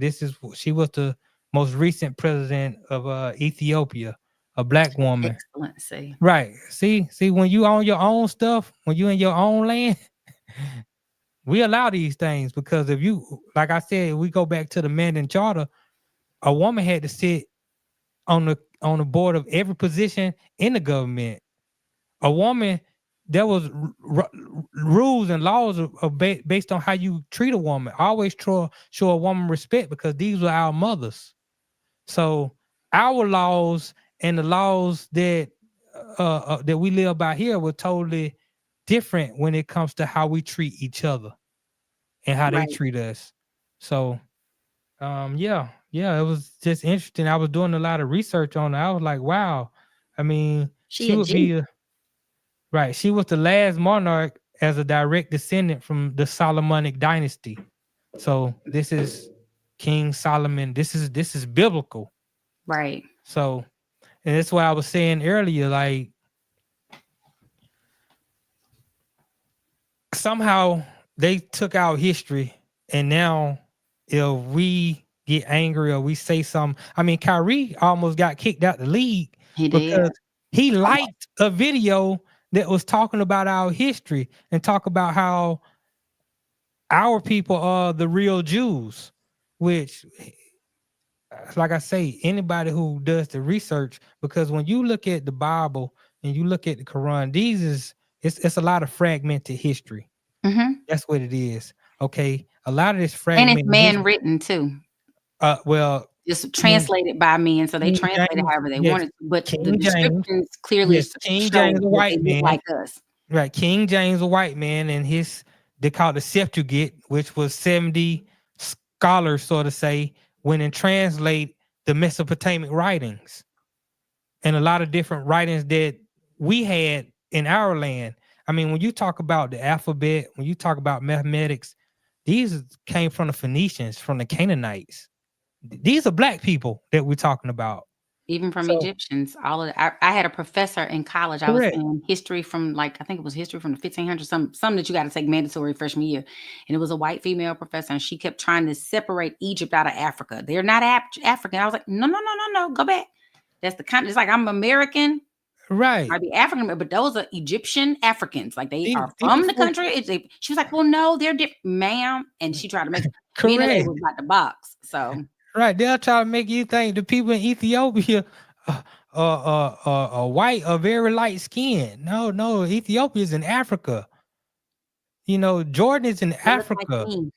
She was the most recent president of Ethiopia, a black woman. Excellency. Right. See, when you own your own stuff, when you in your own land, we allow these things because if you, like I said, we go back to the Mandan Charter, a woman had to sit on the board of every position in the government. A woman, there was rules and laws based on how you treat a woman. Always show a woman respect because these were our mothers. So our laws and the laws that we live by here were totally different when it comes to how we treat each other and how they treat us. So it was just interesting. I was doing a lot of research on it. I was like, wow. I mean, she would be right. She was the last monarch as a direct descendant from the Solomonic dynasty. So this is King Solomon. This is biblical. Right. So, and that's why I was saying earlier, like somehow they took out history, and now if we get angry or we say something, I mean, Kyrie almost got kicked out the league because he liked a video that was talking about our history and talk about how our people are the real Jews, which, like I say, anybody who does the research, because when you look at the Bible and you look at the Quran, it's a lot of fragmented history. Mm-hmm. That's what it is. Okay, a lot of this fragmented, and it's man written too. Well, just translated by men, so they translated however they wanted to. But the descriptions clearly King James, a white man like us. Right, King James, a white man, and they called the Septuagint, which was 70 scholars, sort of say, when and translate the Mesopotamic writings and a lot of different writings that we had in our land. I mean, when you talk about the alphabet, when you talk about mathematics, these came from the Phoenicians, from the Canaanites. These are black people that we're talking about. Even from So, Egyptians, all of I had a professor in college. I was correct. in history from I think it was history from the 1500s, something that you got to take mandatory freshman year. And it was a white female professor, and she kept trying to separate Egypt out of Africa. They're not African. I was like, no, go back. That's the kind. It's like I'm American. Right. I'd be African, but those are Egyptian Africans. Like they are These from the folks- country. She was like, well, no, they're different, ma'am. And she tried to make me and they correct. was about the box. So Right. They'll try to make you think the people in Ethiopia are white or very light skinned. No, Ethiopia is in Africa. You know, Jordan is in they look like Africa. me.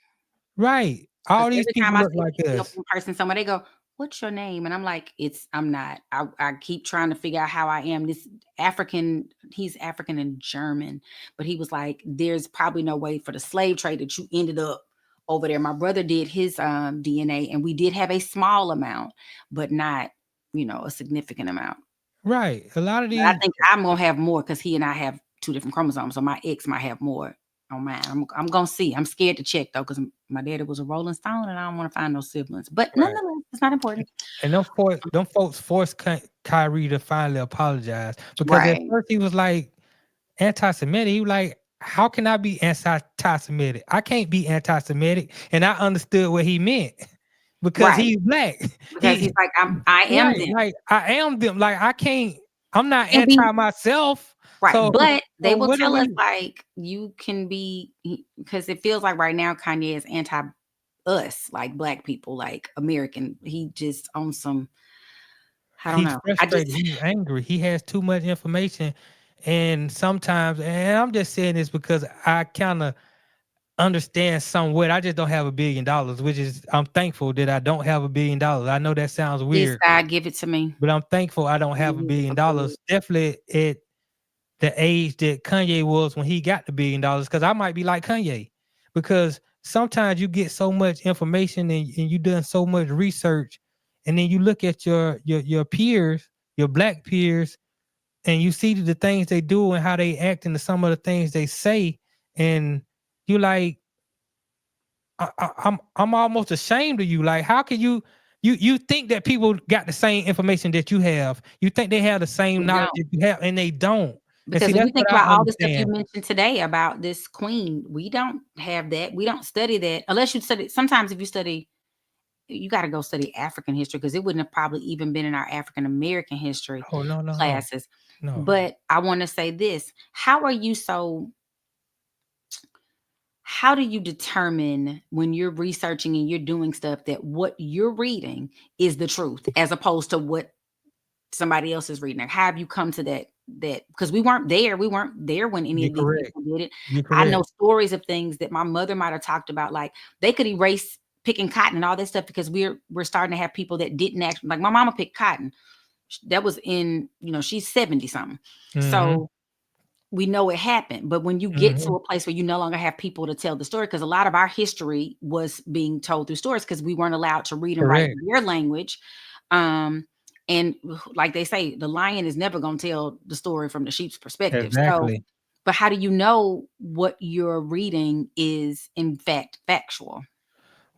Right. All 'Cause these every people time I look see an like us. Ethiopian person, somebody they go, "What's your name?" And I'm like, I'm not. I keep trying to figure out how I am. This African, he's African and German, but he was like, there's probably no way for the slave trade that you ended up over there. My brother did his DNA, and we did have a small amount, but not, a significant amount. Right. A lot of But these. I think I'm gonna have more because he and I have 2 different chromosomes, so my ex might have more on mine. I'm gonna see. I'm scared to check though because my daddy was a Rolling Stone, and I don't want to find no siblings. But Right. nonetheless, it's not important. And them folks forced Kyrie to finally apologize because at Right. first he was like anti-Semitic. He was like, how can I be anti-Semitic? I can't be anti-Semitic. And I understood what he meant because Right. he's black. Because he's like, I am right, them. like I am them. Like I'm not Can't be- anti myself. Right. So, But they will what do tell us we- like you can be because it feels like right now Kanye is anti us, like black people, like American. He just on some I don't He's know. frustrated. He's angry. He has too much information. And sometimes, and I'm just saying this because I kind of understand somewhat. I just don't have $1 billion, which is, I'm thankful that I don't have $1 billion. I know that sounds Please weird, God give it to me. but I'm thankful I don't have $1 billion. Definitely at the age that Kanye was when he got the $1 billion, because I might be like Kanye. Because sometimes you get so much information and you done so much research, and then you look at your peers, your black peers, and you see the things they do and how they act and some of the things they say, and you like, I'm almost ashamed of you. Like, how can you think that people got the same information that you have? You think they have the same They knowledge don't. that you have, and they don't. Because see, when that's you think what I about all the stuff you understand. mentioned today about this queen, we don't have that. We don't study that unless you study. Sometimes if you study, you got to go study African history because it wouldn't have probably even been in our African American history Oh, no. classes. No. But I want to say this: how do you determine when you're researching and you're doing stuff that what you're reading is the truth as opposed to what somebody else is reading? Like, how have you come to that because we weren't there when any You're of these correct. people did it. You're I correct. know stories of things that my mother might have talked about, like they could erase picking cotton and all that stuff because we're starting to have people that didn't actually, like my mama picked cotton. That was in, she's 70 something. Mhm. So we know it happened. But when you get Mhm. to a place where you no longer have people to tell the story, because a lot of our history was being told through stories because we weren't allowed to read and write Correct. their language. And like they say, the lion is never going to tell the story from the sheep's perspective. Exactly. So, but how do you know what you're reading is in fact factual?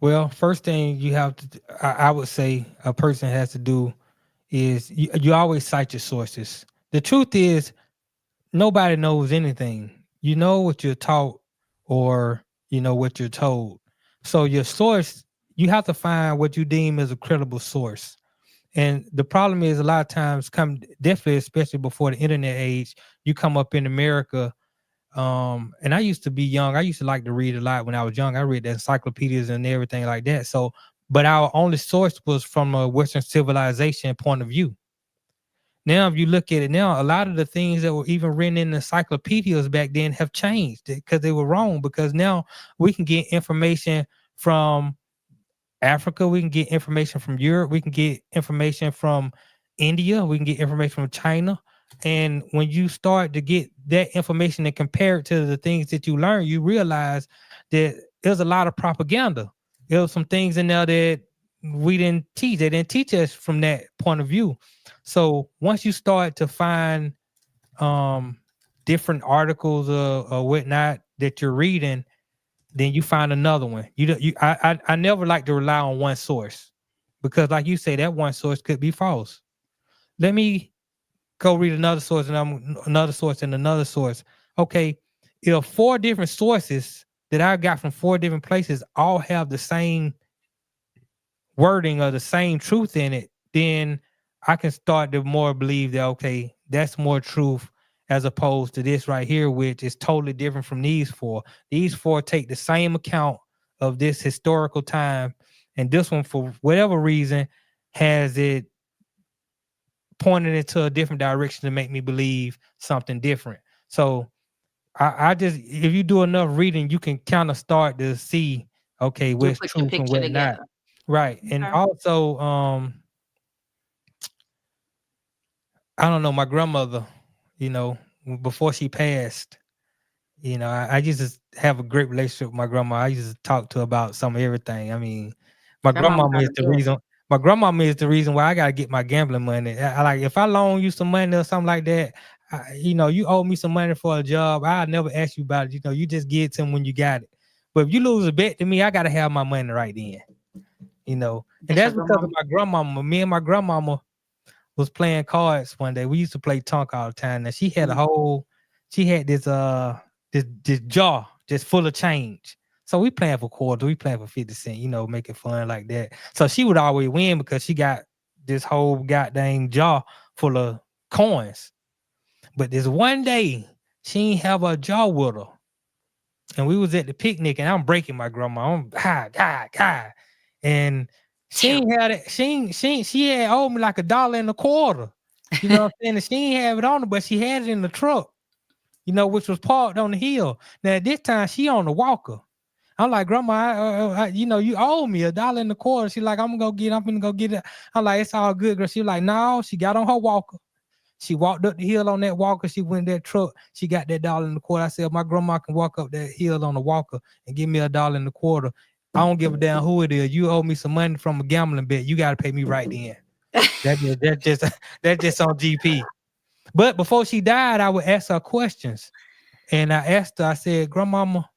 Well, first thing you have to, I would say a person has to do is you always cite your sources. The truth is nobody knows anything. You know what you're taught or you know what you're told. So your source, you have to find what you deem as a credible source. And the problem is a lot of times definitely, especially before the internet age, you come up in America. And I used to be young. I used to like to read a lot when I was young. I read the encyclopedias and everything like that. So, but our only source was from a Western civilization point of view. Now, if you look at it now, a lot of the things that were even written in the encyclopedias back then have changed because they were wrong. Because now we can get information from Africa, we can get information from Europe, we can get information from India, we can get information from China. And when you start to get that information and compare it to the things that you learn, you realize that there's a lot of propaganda. There was some things in there that we didn't teach. They didn't teach us from that point of view. So once you start to find different articles or whatnot that you're reading, then you find another one. I never like to rely on one source, because like you say, that one source could be false. Let me go read another source and another source and another source. Okay, if 4 different sources that I got from 4 different places all have the same wording or the same truth in it, then I can start to more believe that, okay, that's more truth as opposed to this right here, which is totally different from these 4. These 4 take the same account of this historical time, and this one, for whatever reason, has it pointed into a different direction to make me believe something different. So I just, if you do enough reading, you can kind of start to see, okay, You'll what's put your truth and picture what not. together. Right. And Okay. also, I don't know, my grandmother, before she passed, I used to have a great relationship with my grandma. I used to talk to her about some of everything. I mean, my That mama grandmama got is a the gift. reason. My grandmama is the reason why I gotta get my gambling money. I like, if I loan you some money or something like that, you owe me some money for a job, I never ask you about it. You just give it to them when you got it. But if you lose a bet to me, I gotta have my money right then. And That's your that's because of grandmama. my grandmama. Me and my grandmama was playing cards one day. We used to play Tonk all the time. And she had this jar just full of change. So we playing for quarters, we playing for 50 cents, make it fun like that. So she would always win because she got this whole goddamn jar full of coins. But this one day, she ain't have her jar with her. And we was at the picnic, and I'm breaking my grandma. I'm God. And she ain't had it. She had owed me like $1.25. You know what I'm saying? And she ain't have it on her, but she had it in the truck, which was parked on the hill. Now at this time she on the walker. I'm like, Grandma, you owe me $1.25. She's like, I'm gonna go get it. I'm like, it's all good, girl. She was like, no, she got on her walker. She walked up the hill on that walker. She went in that truck. She got that $1.25. I said, my grandma can walk up that hill on the walker and give me $1.25. I don't give a damn who it is. You owe me some money from a gambling bet. You got to pay me right then. That's just on GP. But before she died, I would ask her questions. And I asked her, I said, Grandmama,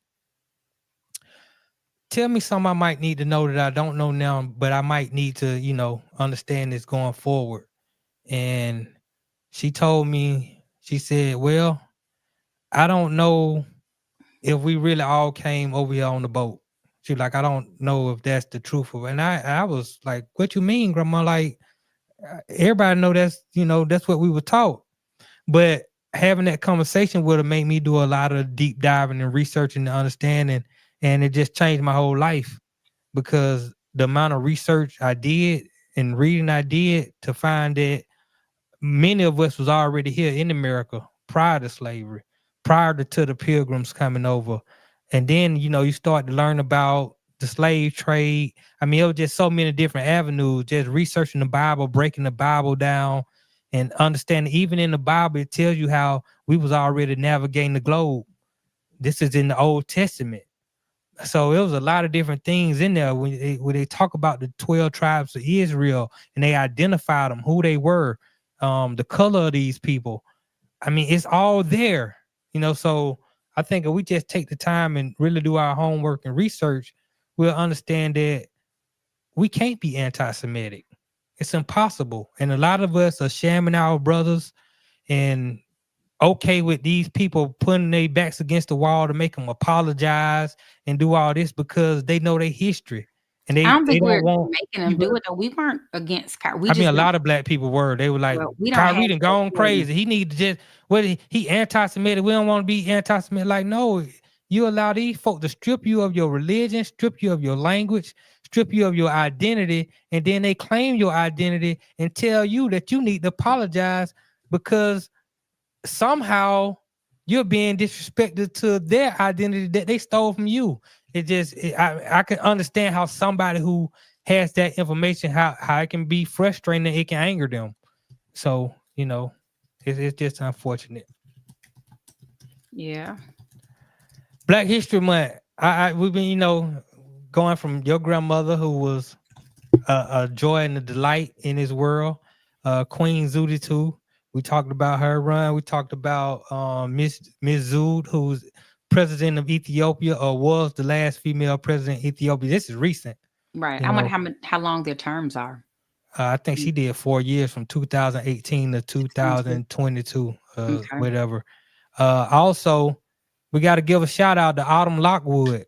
tell me something I might need to know that I don't know now, but I might need to, understand this going forward. And she told me, she said, well, I don't know if we really all came over here on the boat. She was like, I don't know if that's the truth of it. And I was like, what you mean, Grandma? Like, everybody know that's what we were taught. But having that conversation with her made me do a lot of deep diving and researching and understanding. And it just changed my whole life, because the amount of research I did and reading I did to find that many of us was already here in America prior to slavery, prior to the pilgrims coming over. And then, you start to learn about the slave trade. I mean, it was just so many different avenues, just researching the Bible, breaking the Bible down, and understanding even in the Bible, it tells you how we was already navigating the globe. This is in the Old Testament. So it was a lot of different things in there when they talk about the 12 tribes of Israel, and they identified them, who they were, the color of these people. I mean, it's all there, so I think if we just take the time and really do our homework and research, we'll understand that we can't be anti-Semitic. It's impossible. And a lot of us are shamming our brothers and okay with these people putting their backs against the wall to make them apologize and do all this because they know their history. And I don't they think don't we're want making them people. do it though. We weren't against Kyrie. We I mean, just a don't. lot of black people were. They were like, Well, we don't Kyrie have done the gone authority. crazy. He need to just, he anti-Semitic. We don't want to be anti-Semitic. Like, no, you allow these folk to strip you of your religion, strip you of your language, strip you of your identity, and then they claim your identity and tell you that you need to apologize because somehow you're being disrespected to their identity that they stole from you. I can understand how somebody who has that information, how it can be frustrating and it can anger them. So, it's just unfortunate. Yeah. Black History Month. We've been, going from your grandmother who was a joy and a delight in his world. Queen Zudi too. We talked about her run. We talked about Miss Zood, who's president of Ethiopia, or was the last female president of Ethiopia. This is recent. Right. You I wonder know, how long their terms are. I think she did 4 years from 2018 to 2022, Okay. whatever. Also, we got to give a shout out to Autumn Lockwood,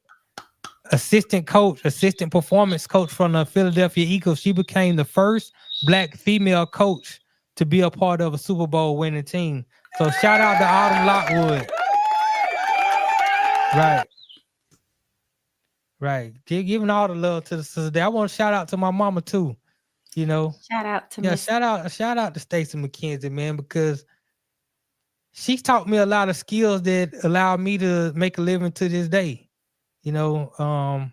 assistant performance coach from the Philadelphia Eagles. She became the first Black female coach to be a part of a Super Bowl winning team. So shout out to Autumn Lockwood. Right. Giving all the love to the sister. I want to shout out to my mama too. You know, Shout out to Miss. Shout out to Stacey McKenzie, man, because she taught me a lot of skills that allowed me to make a living to this day. You know,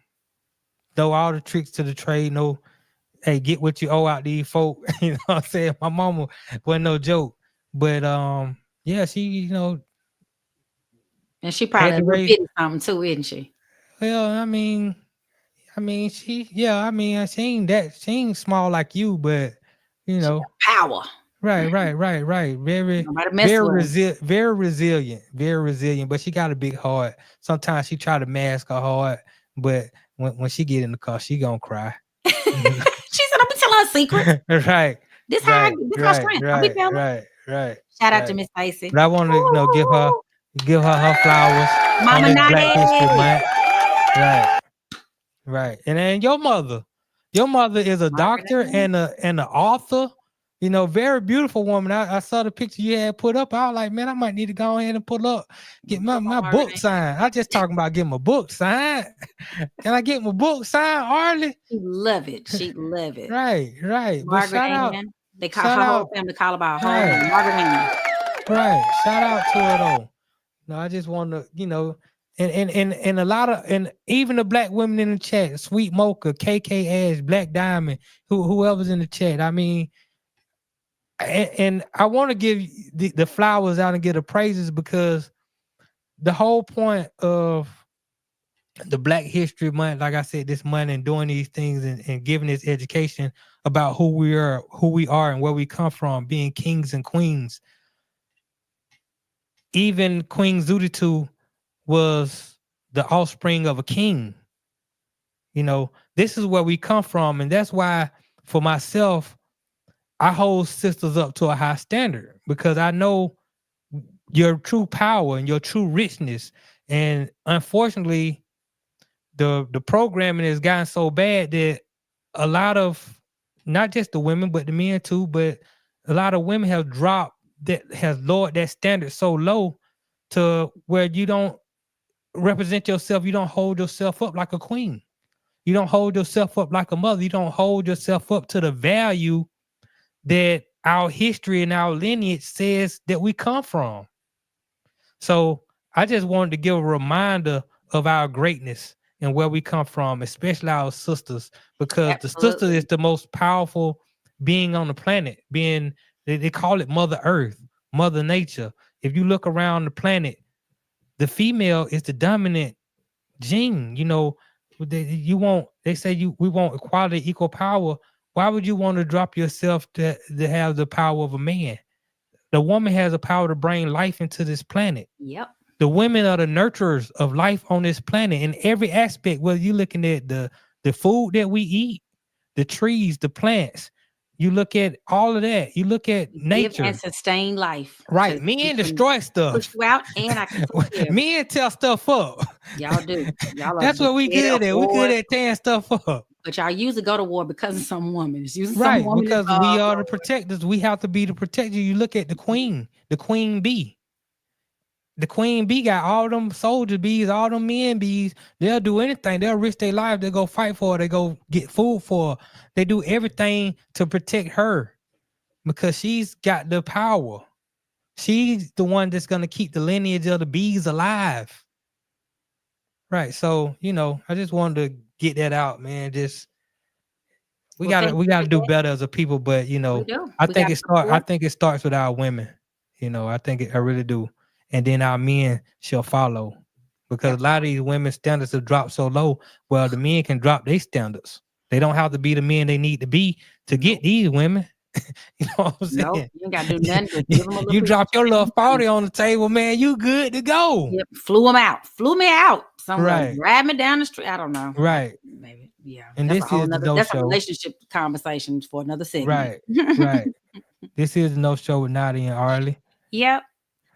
though all the tricks to the trade, no, hey, get what you owe out these folk. You know what I'm saying? My mama wasn't no joke. But yeah, she, and she probably repeated something too, isn't she? Well, I mean, she ain't small like you, but power. Right. Very resilient. But she got a big heart. Sometimes she try to mask her heart, but when she get in the car, she gonna cry. She said, "I'm gonna tell her a secret." Right. This how strength. Right. Shout out to Miss Stacey. But I want to give her flowers. Mama Black History Month. Right. And then your mother is a doctor and an author. Very beautiful woman. I saw the picture you had put up. I was like, man, I might need to go ahead and get my book signed. I just talking about getting my book signed. Can I get my book signed, Arle? She love it. She love it. Right. Margaret Ann. They call her whole family call about her name, Margaret Ann. Right. Shout out to her though. No, I just want to, and a lot of, and even the Black women in the chat, Sweet Mocha, KK Ash, Black Diamond, whoever's in the chat. I mean, and I want to give the flowers out and get the praises, because the whole point of the Black History Month, like I said, this month, and doing these things and giving this education about who we are and where we come from, being kings and queens. Even Queen Zuditu was the offspring of a king. This is where we come from, and that's why, for myself, I hold sisters up to a high standard, because I know your true power and your true richness. And unfortunately, the programming has gotten so bad that a lot of, not just the women, but the men too, but a lot of women have lowered that standard so low to where you don't represent yourself. You don't hold yourself up like a queen. You don't hold yourself up like a mother. You don't hold yourself up to the value that our history and our lineage says that we come from. So I just wanted to give a reminder of our greatness and where we come from, especially our sisters, because the sister is the most powerful being on the planet. They call it Mother Earth, Mother Nature. If you look around the planet, the female is the dominant gene. They say we want equality, equal power. Why would you want to drop yourself to have the power of a man? The woman has the power to bring life into this planet. Yep. The women are the nurturers of life on this planet in every aspect, whether you're looking at the food that we eat, the trees, the plants. You look at all of that. You look at nature. Give and sustain life. Right. Men destroy stuff. Push you out, and I can men tear stuff up. Y'all do. That's what we good at. We good at tearing stuff up. But y'all usually go to war because of some woman. It's usually right, some woman because we are the protectors. We have to be the protector. You look at the queen bee. The queen bee got all them soldier bees, all them men bees. They'll do anything. They'll risk their life. They go fight for her. They go get food for her. They do everything to protect her because she's got the power. She's the one that's going to keep the lineage of the bees alive. Right. So, I just wanted to get that out, man. We gotta do better as a people, but I think it starts with our women. I really do. And then our men shall follow. Because a lot of these women's standards have dropped so low. Well, the men can drop their standards. They don't have to be the men they need to be to get these women. You know what I'm saying? Nope, you ain't gotta do nothing. Just give them a little You bit drop of your little training. 40 on the table, man. You good to go. Yep, flew me out somewhere, Right. drive me down the street. I don't know. Right. Maybe, yeah. And That's this a whole is the nother. no That's a show. relationship conversation for another segment. Right. Right. This is the no show with Notty and Arle. Yep.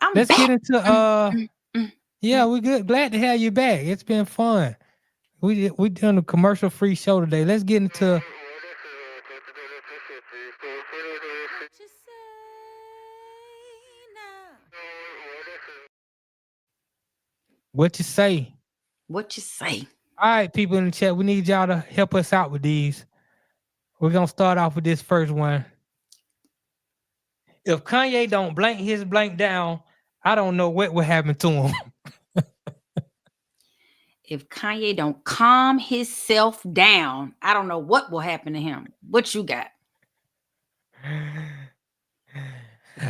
I'm Let's back. get into yeah, we good. Glad to have you back. It's been fun. We done a commercial free show today. Let's get into what you say. What you say? All right, people in the chat, we need y'all to help us out with these. We're gonna start off with this first one. If Kanye don't blank his blank down, I don't know what will happen to him. If Kanye don't calm himself down, I don't know what will happen to him. What you got?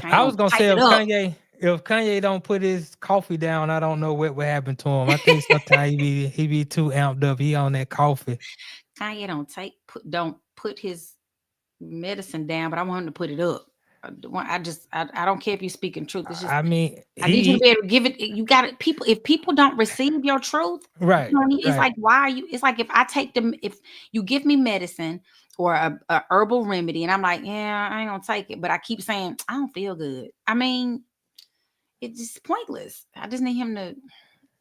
I was gonna say if Kanye don't put his coffee down, I don't know what will happen to him. I think sometimes he be too amped up. He on that coffee. Kanye don't put his medicine down, but I want him to put it up. I don't care if you're speaking truth. It's just, I mean, I need you to be able to give it. You got it. People, if people don't receive your truth, right? You know, it's like, why are you? It's like if I take them, if you give me medicine or a herbal remedy, and I'm like, yeah, I ain't gonna take it, but I keep saying I don't feel good. I mean, it's just pointless. I just need him to.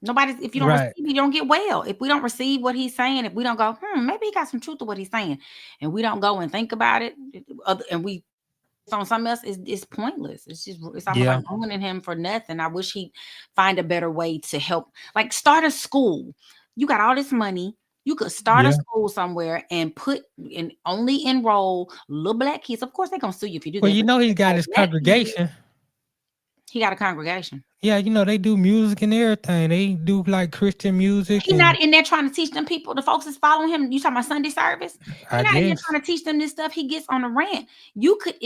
If you don't receive it, you don't get well. If we don't receive what he's saying, if we don't go, maybe he got some truth to what he's saying, and we don't go and think about it, and we on something else, it's pointless. It's almost like ruining him for nothing. I wish he'd find a better way to help, like start a school. You got all this money. You could start a school somewhere and only enroll little black kids. Of course, they're gonna sue you if you do that. Well, you know he's got his congregation. He got a congregation. Yeah, you know, they do music and everything. They do like Christian music. He's not in there trying to teach them people, the folks that's following him. You talking about Sunday service? He's not in there trying to teach them this stuff. He gets on a rant. You could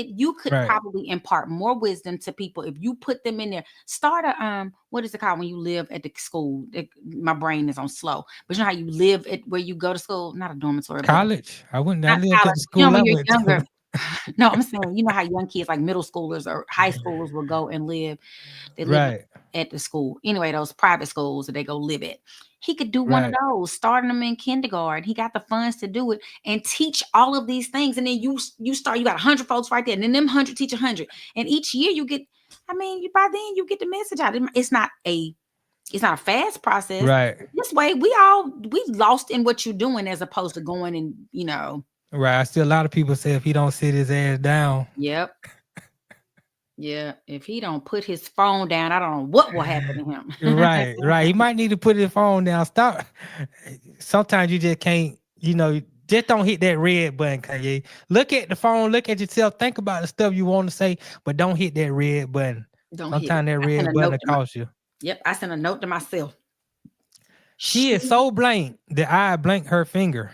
probably impart more wisdom to people if you put them in there. Start a what is it called when you live at the school? My brain is on slow, but you know how you live at where you go to school, not a dormitory. College. I lived at the school. You know, when you're younger. No, I'm saying, you know how young kids like middle schoolers or high schoolers will go and live. They live at the school. Anyway, those private schools that they go live at. He could do one of those, starting them in kindergarten. He got the funds to do it and teach all of these things. And then you got 100 folks right there. And then them 100 teach 100. And each year you get, by then you get the message out. It's not a fast process. Right. This way we lost in what you're doing as opposed to going and, you know. Right. I see a lot of people say if he don't sit his ass down. Yep. Yeah. If he don't put his phone down, I don't know what will happen to him. Right. He might need to put his phone down. Stop. Sometimes you just can't, just don't hit that red button, Kanye. Look at the phone, look at yourself, think about the stuff you want to say, but don't hit that red button. Sometimes that red button will cost you. Yep. I sent a note to myself. She is so blank that I blank her finger.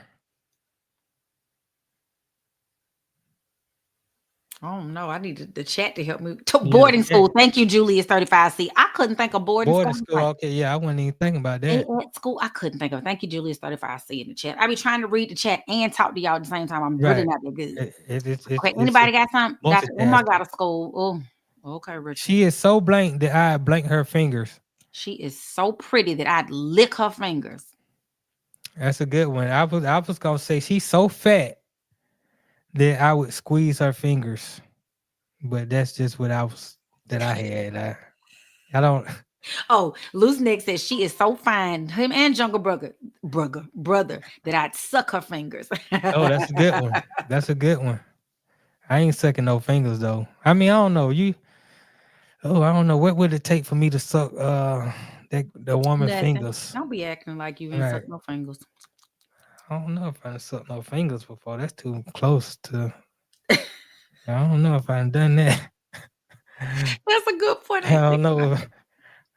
Oh no, I need the chat to help me. Boarding school. Thank you, Julius 35C. I couldn't think of boarding school. Okay, yeah, I wasn't even thinking about that. At school, I couldn't think of it. Thank you, Julius 35C in the chat. I be trying to read the chat and talk to y'all at the same time. I'm really not that good. Okay, anybody got something? Got a school. Oh, okay, Richard. She is so blank that I blank her fingers. She is so pretty that I'd lick her fingers. That's a good one. I was gonna say she's so fat that I would squeeze her fingers, but that's just what I had. I don't. Oh, Loose Neck says she is so fine. Him and Jungle brother, that I'd suck her fingers. Oh, that's a good one. That's a good one. I ain't sucking no fingers though. I mean, I don't know I don't know what would it take for me to suck the woman's fingers. Don't be acting like you ain't suck no fingers. I don't know if I sucked no fingers before. That's too close to. I don't know if I've done that. That's a good point. I don't know. I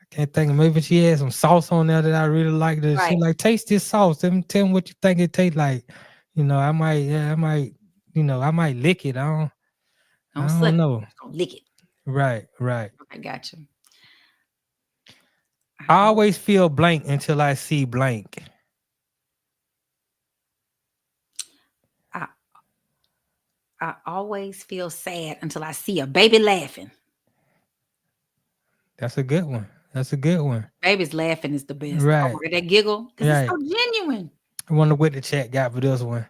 can't think. Maybe she had some sauce on there that I really liked. Right. She like, taste this sauce. Tell me what you think it tastes like. I might lick it. I don't know. Don't lick it. Right. I got you. I always feel blank until I see blank. I always feel sad until I see a baby laughing. That's a good one. That's a good one. Babies laughing is the best. Oh Right. my God, that giggle, because it's Right. so genuine. I wonder what the chat got for this one.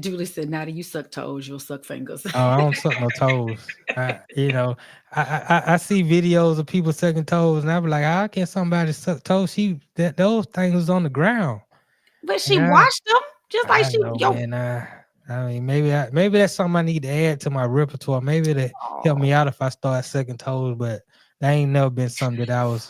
Julie said, "Nada, you suck toes, you'll suck fingers." Oh, I don't suck no toes. I see videos of people sucking toes, and I be like, how can somebody suck toes? Those things was on the ground. But she And washed them just like I she. know, man. I mean, maybe that's something I need to add to my repertoire. Maybe it'll help me out if I start sucking toes, but that ain't never been something that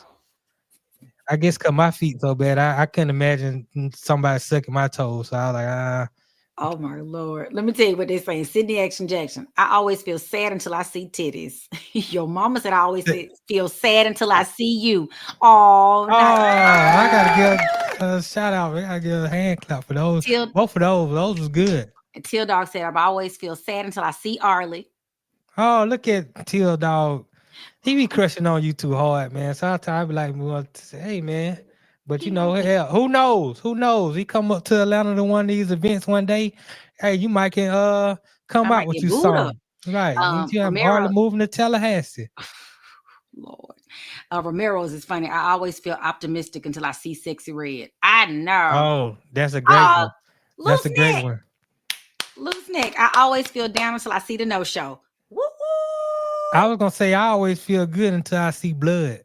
I guess because my feet so bad, I couldn't imagine somebody sucking my toes. So I was like, Oh my Lord. Let me tell you what they're saying. Sydney Action Jackson. I always feel sad until I see titties. Your mama said I always feel sad until I see you. Oh, I gotta give a shout out. I gotta give a hand clap for those. Both of those. Those was good. Teal Dog said I always feel sad until I see Arle. Oh, look at Teal Dog. He be crushing on you too hard, man. Sometimes I be like, well, hey, man. But you know, hell, who knows? Who knows? He come up to Atlanta to one of these events one day. Hey, you might can come out with you something. Right. You have Arle moving to Tallahassee. Lord. Romero's is funny. I always feel optimistic until I see Sexy Red. I know. Oh, that's a great one. That's a great one. Loose neck. I always feel down until I see the no-show. Woo-hoo! I was gonna say I always feel good until I see blood.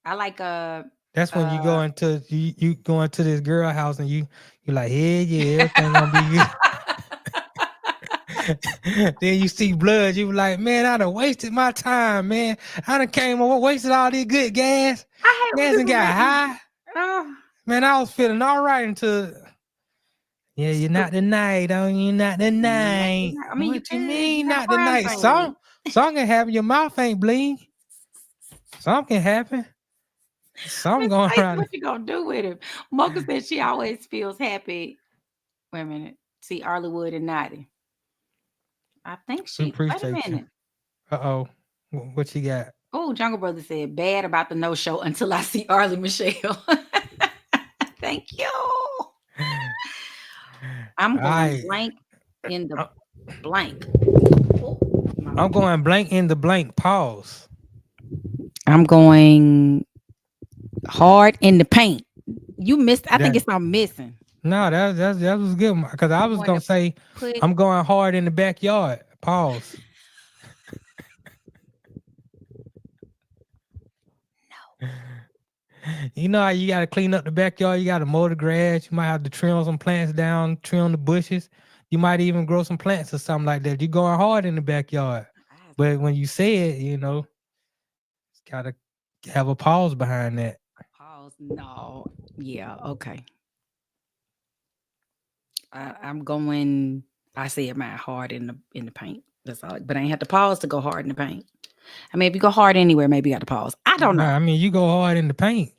I like that's when you go into you go into this girl house and you're like, yeah, everything gonna be good. Then you see blood, you be like, man, I done wasted my time, man. I done came over, wasted all this good gas. Gas and got high. Man, I was feeling all right until you're not the night, you're not the night. I mean, what you mean not the night? Some can happen, your mouth ain't bleeding. Some can happen. Some going around. What you gonna do with him? Mocha said she always feels happy. Wait a minute. See Arle Wood and Notty. I think she. Wait a minute. Uh-oh. What you got? Oh, Jungle Brother said bad about the no-show until I see Arle Michelle. Thank you. I'm going blank in the blank. I'm going blank in the blank. Pause. I'm going hard in the paint. You missed. I think it's I'm missing. No, that was good because I was gonna say I'm going hard in the backyard. Pause. No. You know how you gotta clean up the backyard. You gotta mow the grass. You might have to trim some plants down, trim the bushes. You might even grow some plants or something like that. You're going hard in the backyard. But when you say it, you know, it's gotta have a pause behind that. Pause. No. Yeah. Okay. I'm going. I said mine hard in the paint. That's all. But I ain't have to pause to go hard in the paint. I mean, if you go hard anywhere, maybe you got to pause. I don't know. I mean, you go hard in the paint.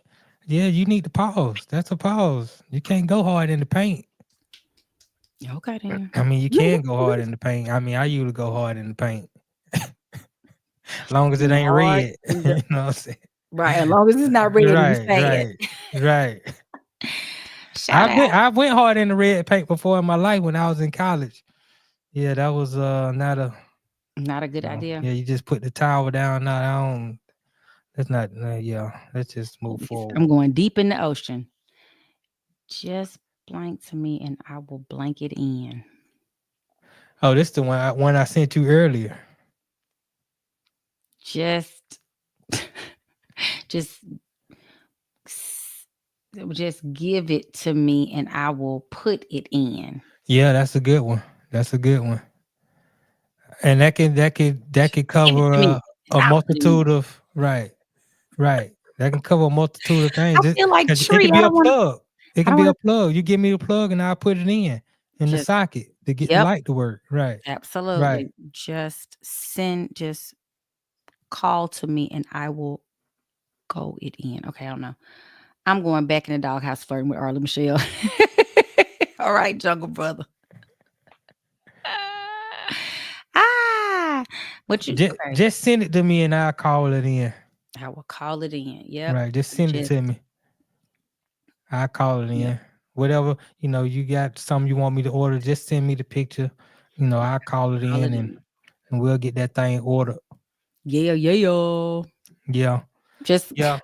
Yeah, you need to pause. That's a pause. You can't go hard in the paint. Okay, then. I mean, you can go hard in the paint. I mean, I usually go hard in the paint. As long as it ain't red. You know what I'm saying? Right. As long as it's not red. Right. I went hard in the red paint before in my life when I was in college. Yeah, that was not a good idea. Yeah, you just put the towel down. No, I don't. That's not. Let's just move forward. I'm going deep in the ocean. Just blank to me, and I will blank it in. Oh, this is the one I sent you earlier. Just give it to me, and I will put it in. Yeah, that's a good one. That's a good one. And that could cover a multitude of right. That can cover a multitude of things. I feel like it can be a plug. It can be a plug. You give me a plug, and I'll put it in the socket to get the light to work. Right. Absolutely. Right. Just call to me, and I will go it in. Okay, I don't know. I'm going back in the doghouse flirting with Arle Michelle. All right, Jungle Brother. What you just send it to me and I'll call it in. I will call it in. Yeah. Right. Just send it to me. I'll call it in. whatever, you got something you want me to order, just send me the picture. I'll call it in and we'll get that thing ordered. Yeah. Yeah. Just Yeah.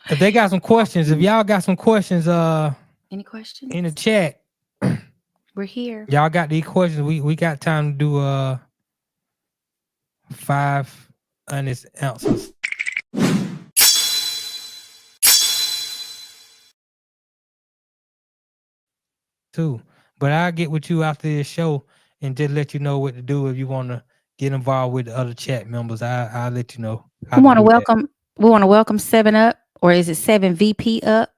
If they got some questions, if y'all got some questions any questions? in the chat, We're here. y'all got these questions. We got time to do 5 honest answers. Too. But I'll get with you after this show and just let you know what to do if you want to get involved with the other chat members. I'll let you know how We to want to do that. welcome. We want to welcome 7up, or is it 7VP up?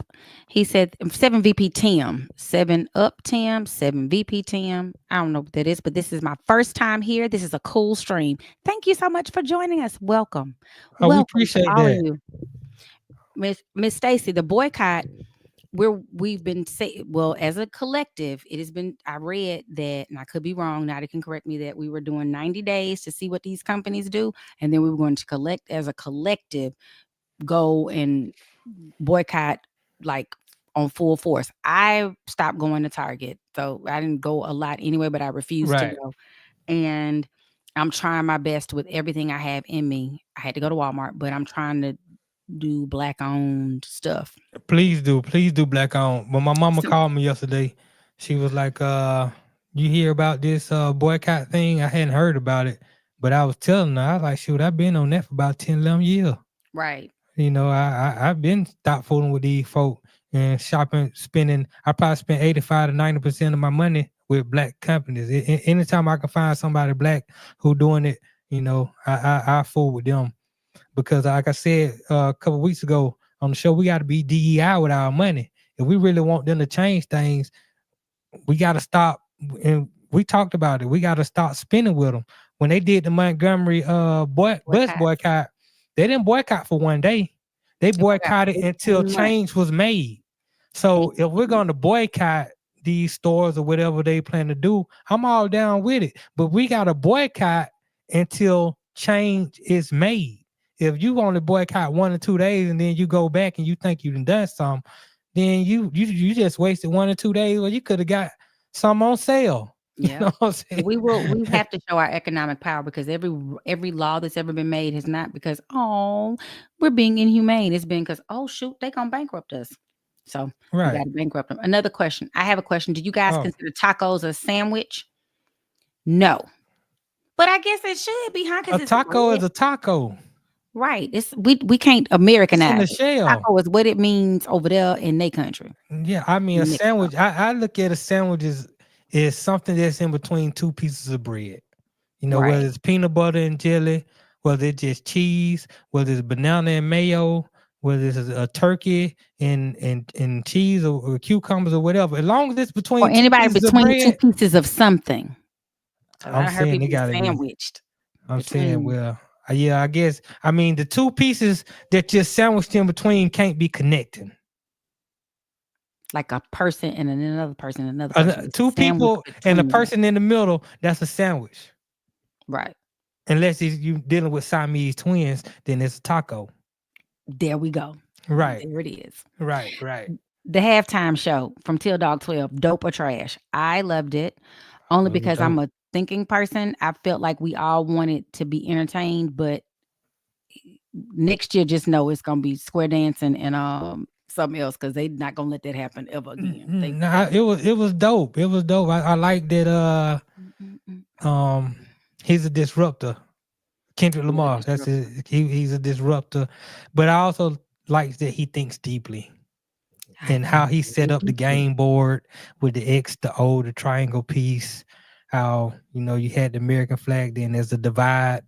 He said 7VP Tim, 7up Tim, 7VP Tim. I don't know what that is, but this is my first time here. This is a cool stream. Thank you so much for joining us. Welcome. We Welcome to appreciate all of that. you. Miss Stacy, the boycott, we've been as a collective, it has been, I read that, and I could be wrong, now they can correct me, that we were doing 90 days to see what these companies do, and then we were going to collect as a collective, go and boycott like on full force. I stopped going to Target, so I didn't go a lot anyway, but I refused to go. And I'm trying my best with everything I have in me. I had to go to Walmart, but I'm trying to do black owned stuff. Please do black owned. When my mama called me yesterday, she was like, you hear about this boycott thing? I hadn't heard about it, but I was telling her, I was like, shoot, I've been on that for about 10, 11 years. Right. I've been stop fooling with these folk and shopping, spending. I probably spend 85 to 90% of my money with black companies. Anytime I can find somebody black who doing it, I fool with them. Because like I said a couple weeks ago on the show, we got to be DEI with our money. If we really want them to change things, we got to stop. And we talked about it. We got to stop spending with them. When they did the Montgomery bus boycott, they didn't boycott for one day. They boycotted until change was made. So if we're going to boycott these stores or whatever they plan to do, I'm all down with it. But we got to boycott until change is made. If you only boycott 1 or 2 days and then you go back and you think you done something, then you just wasted 1 or 2 days. Well, you could have got some on sale. Yeah. You know what I'm saying? We have to show our economic power, because every law that's ever been made has not because we're being inhumane. It's been because shoot, they gonna bankrupt us. So we got to bankrupt them. Another question. I have a question. Do you guys consider tacos a sandwich? No. But I guess it should be, huh? A taco is a taco. Right. It's we can't Americanize. It's in the shell. Taco is what it means over there in their country. Yeah, I mean, a sandwich. I look at a sandwich is something that's in between 2 pieces of bread. Whether it's peanut butter and jelly, whether it's just cheese, whether it's banana and mayo, whether it's a turkey and cheese or cucumbers or whatever. As long as it's between or anybody between 2 pieces of something. I'm saying they gotta sandwiched. I'm saying, well, yeah, I guess. I mean, the 2 pieces that you're sandwiched in between can't be connecting. Like a person and another person, another person. 2 people and a person in the middle, that's a sandwich. Right. Unless you dealing with Siamese twins, then it's a taco. There we go. Right. There it is. Right. The halftime show from Till Dog 12, dope or trash? I loved it. Only because I'm a thinking person. I felt like we all wanted to be entertained, but next year, just know it's gonna be square dancing and something else, because they're not gonna let that happen ever again. It was dope. It was dope. I like that. He's a disruptor. Kendrick Lamar. That's he's a disruptor. But I also like that he thinks deeply. And how he set up the game board with the X, the O, the triangle piece. How you had the American flag. Then there's a divide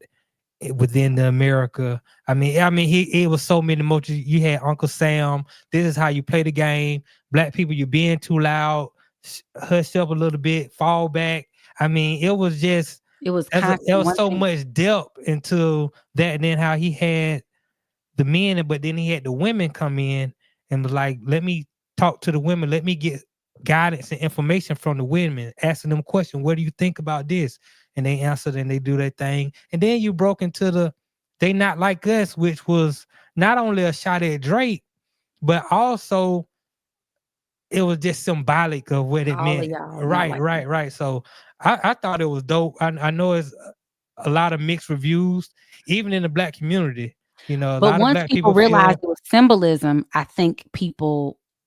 within the America. I mean, it was so many emotions. You had Uncle Sam. This is how you play the game. Black people, you're being too loud. Hush up a little bit. Fall back. I mean, it was just. It was so much depth into that, and then how he had the men, but then he had the women come in and was like, let me talk to the women. Let me get guidance and information from the women, asking them questions. What do you think about this? And they answered and they do their thing. And then you broke into They Not Like Us, which was not only a shot at Drake, but also it was just symbolic of what it All of meant. y'all not Right, like right, right. So I thought it was dope. I know it's a lot of mixed reviews, even in the black community. You know, a But lot of once black people people realize feel it was symbolism, I think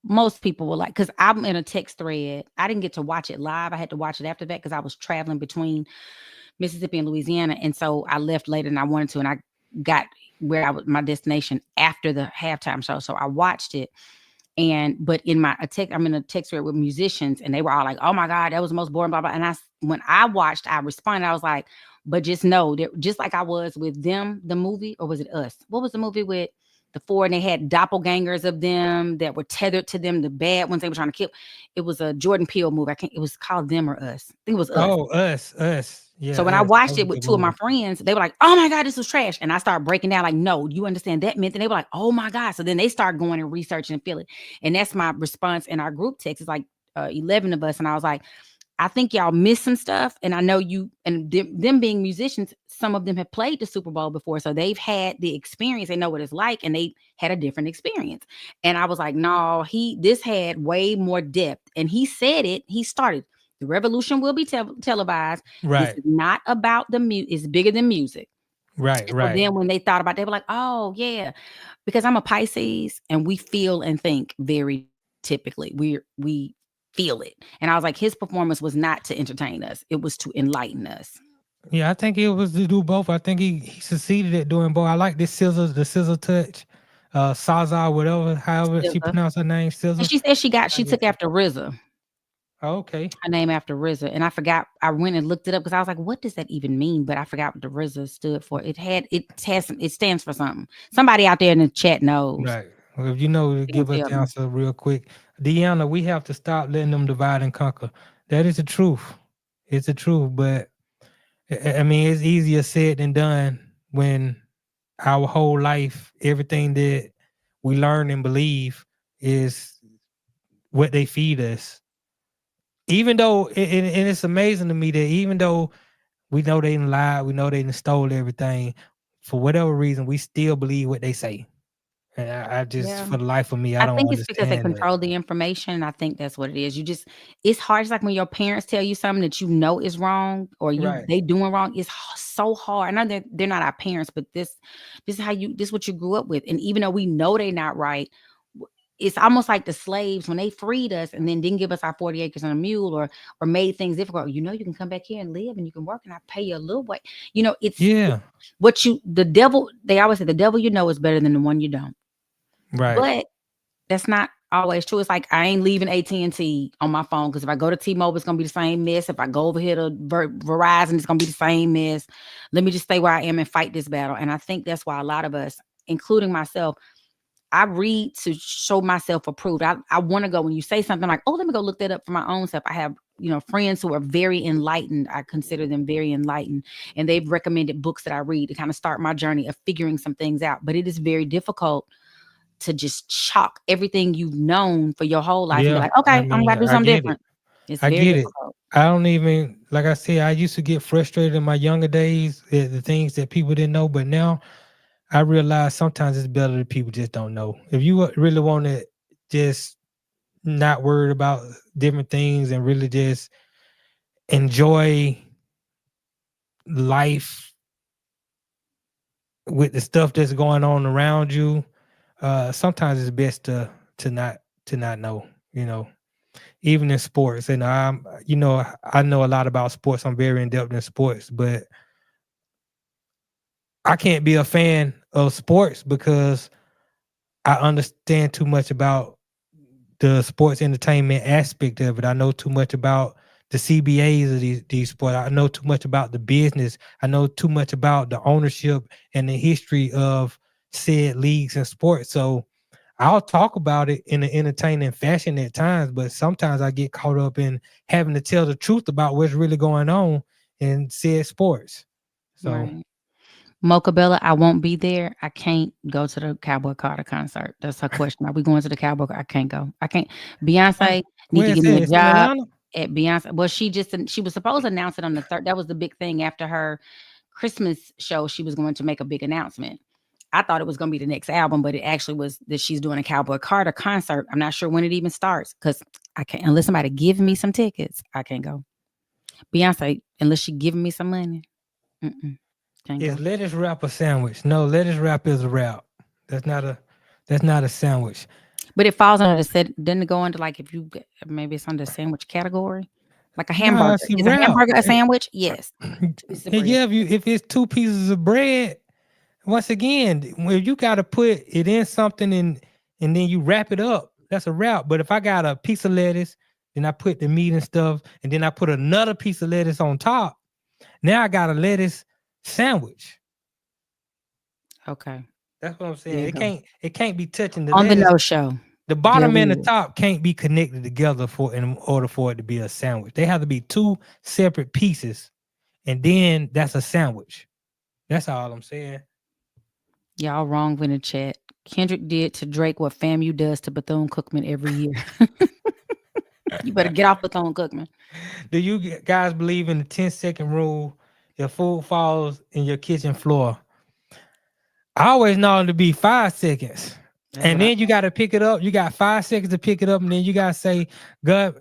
most people will like, because I'm in a text thread. I didn't get to watch it live. I had to watch it after that because I was traveling between Mississippi and Louisiana. And so I left later than I wanted to. And I got where I was my destination after the halftime show. So I watched it. But in I'm in a text thread with musicians, and they were all like, "Oh my God, that was the most boring." Blah blah. And when I watched, I responded. I was like, "But just know that just like I was with them, the movie, or was it Us? What was the movie with the four? And they had doppelgangers of them that were tethered to them, the bad ones they were trying to kill. It was a Jordan Peele movie. It was called Them or Us. I think it was Us. us. Yeah, So when I us. That watched was a it with good two of my movie. friends, they were like, "Oh my God, this was trash." And I started breaking down, like, "No, you understand that meant." And they were like, "Oh my God." So then they started going and researching and feeling. And that's my response in our group text. It's like 11 of us. And I was like, "I think y'all missed some stuff. And I know you and them being musicians, some of them have played the Super Bowl before. So they've had the experience. They know what it's like. And they had a different experience." And I was like, "No, this had way more depth." And he said it. He started. The revolution will be televised. This Right, is not about the music. It's bigger than music. right, So right. then when they thought about it, they were like, "Oh, yeah." Because I'm a Pisces and we feel and think very typically. We feel it. And I was like, his performance was not to entertain us. It was to enlighten us. Yeah, I think it was to do both. I think he succeeded at doing both. I like the scissor touch, Saza, whatever, however she SZA. pronounced her name, And scissor. she said I she get took it. after RZA. Oh, okay. Her name after RZA. And I forgot, I went and looked it up because I was like, what does that even mean? But I forgot what the RZA stood for. It stands for something. Somebody out there in the chat knows. Right. Well, if you know, They can give us tell the me. answer real quick. Deanna, we have to stop letting them divide and conquer. That is the truth. It's the truth. But I mean, it's easier said than done when our whole life, everything that we learn and believe is what they feed us. Even though, and it's amazing to me that even though we know they done lied, we know they done stole everything, for whatever reason, we still believe what they say. And I just, Yeah. for the life of me, I I don't think it's because they understand that. control the information. I think that's what it is. It's hard. It's like when your parents tell you something that you know is wrong or Right. they doing wrong. It's so hard. I know they're not our parents, but this is what you grew up with. And even though we know they're not right, it's almost like the slaves when they freed us and then didn't give us our 40 acres and a mule or made things difficult. You know, you can come back here and live and you can work and I pay you a little way. You know, Yeah. the devil, they always say the devil you know is better than the one you don't. Right. But that's not always true. It's like I ain't leaving AT&T on my phone because if I go to T-Mobile, it's gonna be the same mess. If I go over here to Verizon, it's gonna be the same mess. Let me just stay where I am and fight this battle. And I think that's why a lot of us, including myself, I read to show myself approved. I want to go when you say something like, "Oh, let me go look that up for my own self." I have, friends who are very enlightened. I consider them very enlightened, and they've recommended books that I read to kind of start my journey of figuring some things out. But it is very difficult to just chalk everything you've known for your whole life and be Yeah. like, I "Okay, I'm mean, gonna do I something get it. different." It's I very get it. difficult. I don't even, like I said, I used to get frustrated in my younger days at the things that people didn't know, but now I realize sometimes it's better that people just don't know. If you really want to just not worry about different things and really just enjoy life with the stuff that's going on around you, sometimes it's best to not know, even in sports. And I know a lot about sports. I'm very in depth in sports, but I can't be a fan of sports because I understand too much about the sports entertainment aspect of it. I know too much about the CBAs of these sports. I know too much about the business. I know too much about the ownership and the history of said leagues and sports. So I'll talk about it in an entertaining fashion at times, but sometimes I get caught up in having to tell the truth about what's really going on in said sports. So Right. Mocha Bella, I won't be there. I can't go to the Cowboy Carter concert. That's her question. Are we going to the Cowboy? I can't go. I can't. Beyonce need where to is give that? me a It's in job Atlanta? at Beyonce. Well, she was supposed to announce it on the third. That was the big thing after her Christmas show. She was going to make a big announcement. I thought it was going to be the next album, but it actually was that she's doing a Cowboy Carter concert. I'm not sure when it even starts because I can't, unless somebody give me some tickets, I can't go. Beyonce, unless she giving me some money. Can't Is go. lettuce wrap a sandwich? No, lettuce wrap is a wrap. That's not a sandwich. But it falls under the set. Doesn't it go under like if you maybe it's under the sandwich category, like a hamburger? No, it's a Is a wrap. hamburger a sandwich? Yes. Yeah, if it's 2 pieces of bread, once again, when you got to put it in something and then you wrap it up, that's a wrap. But if I got a piece of lettuce, then I put the meat and stuff, and then I put another piece of lettuce on top, now I got a lettuce sandwich. Okay. That's what I'm saying. It can't be touching the on lettuce. the no show. The bottom and the top can't be connected together in order for it to be a sandwich. They have to be 2 separate pieces, and then that's a sandwich. That's all I'm saying. Y'all wrong in the chat. Kendrick did to Drake what FAMU does to Bethune-Cookman every year. You better get off Bethune-Cookman. Do you guys believe in the 10-second rule? If food falls in your kitchen floor, I always know it to be 5 seconds. And then you got to pick it up. You got 5 seconds to pick it up, and then you got to say, God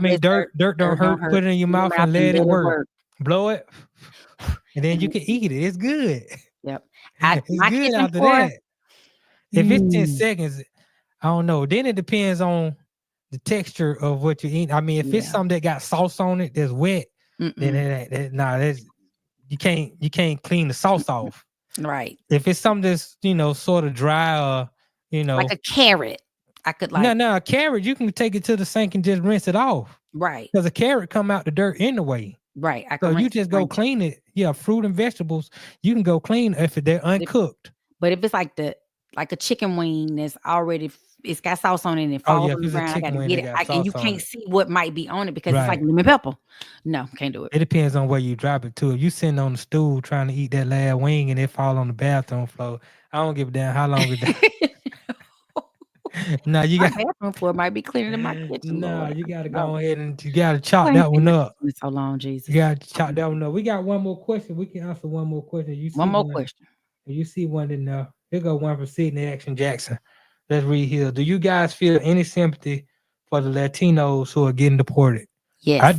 made dirt don't hurt. Put it in your mouth and let it work. Blow it, and then you can eat it. It's good. Yep. It's good after that. If it's 10 seconds, I don't know. Then it depends on the texture of what you eat. I mean, if it's something that got sauce on it that's wet, then you can't clean the sauce off. Right. If it's something that's sort of dry or like a carrot, I could like a carrot you can take it to the sink and just rinse it off. Right. Because a carrot come out the dirt anyway. Right. So you just go clean it. Yeah, fruit and vegetables you can go clean if they're uncooked. But if it's like a chicken wing that's already it's got sauce on it and it falls on the ground, I gotta get it. And you can't see what might be on it because it's like lemon pepper. No, can't do it. It depends on where you drop it to. If you sitting on the stool trying to eat that last wing and it fall on the bathroom floor, I don't give a damn how long it. No, you got bathroom floor might be cleaner than my kitchen. No, you got to go ahead and you got to chop that one up. It's so long, Jesus. You got to chop that one up. We got one more question. We can answer one more question. One more question. You see one in there. Here go one from Sydney Action Jackson. Let's read here. Do you guys feel any sympathy for the Latinos who are getting deported? Yes, I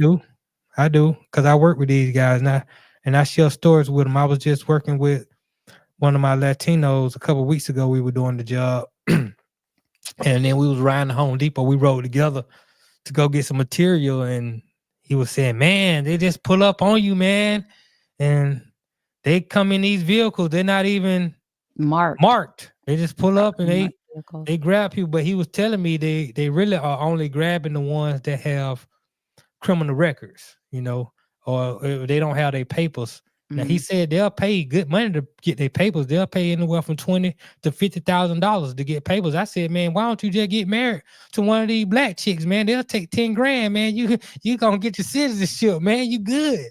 do, because I work with these guys now, and I share stories with them. I was just working with one of my Latinos a couple of weeks ago. We were doing the job, and then we was riding to Home Depot. We rode together to go get some material, and he was saying, "Man, they just pull up on you, man, and they come in these vehicles. They're not even marked. They just pull up and they grab you." But he was telling me they really are only grabbing the ones that have criminal records, or they don't have their papers. Now he said they'll pay good money to get their papers. They'll pay anywhere from $20,000 to $50,000 to get papers. I said, man, why don't you just get married to one of these black chicks, man? They'll take 10 grand, man. You gonna get your citizenship, man. You good?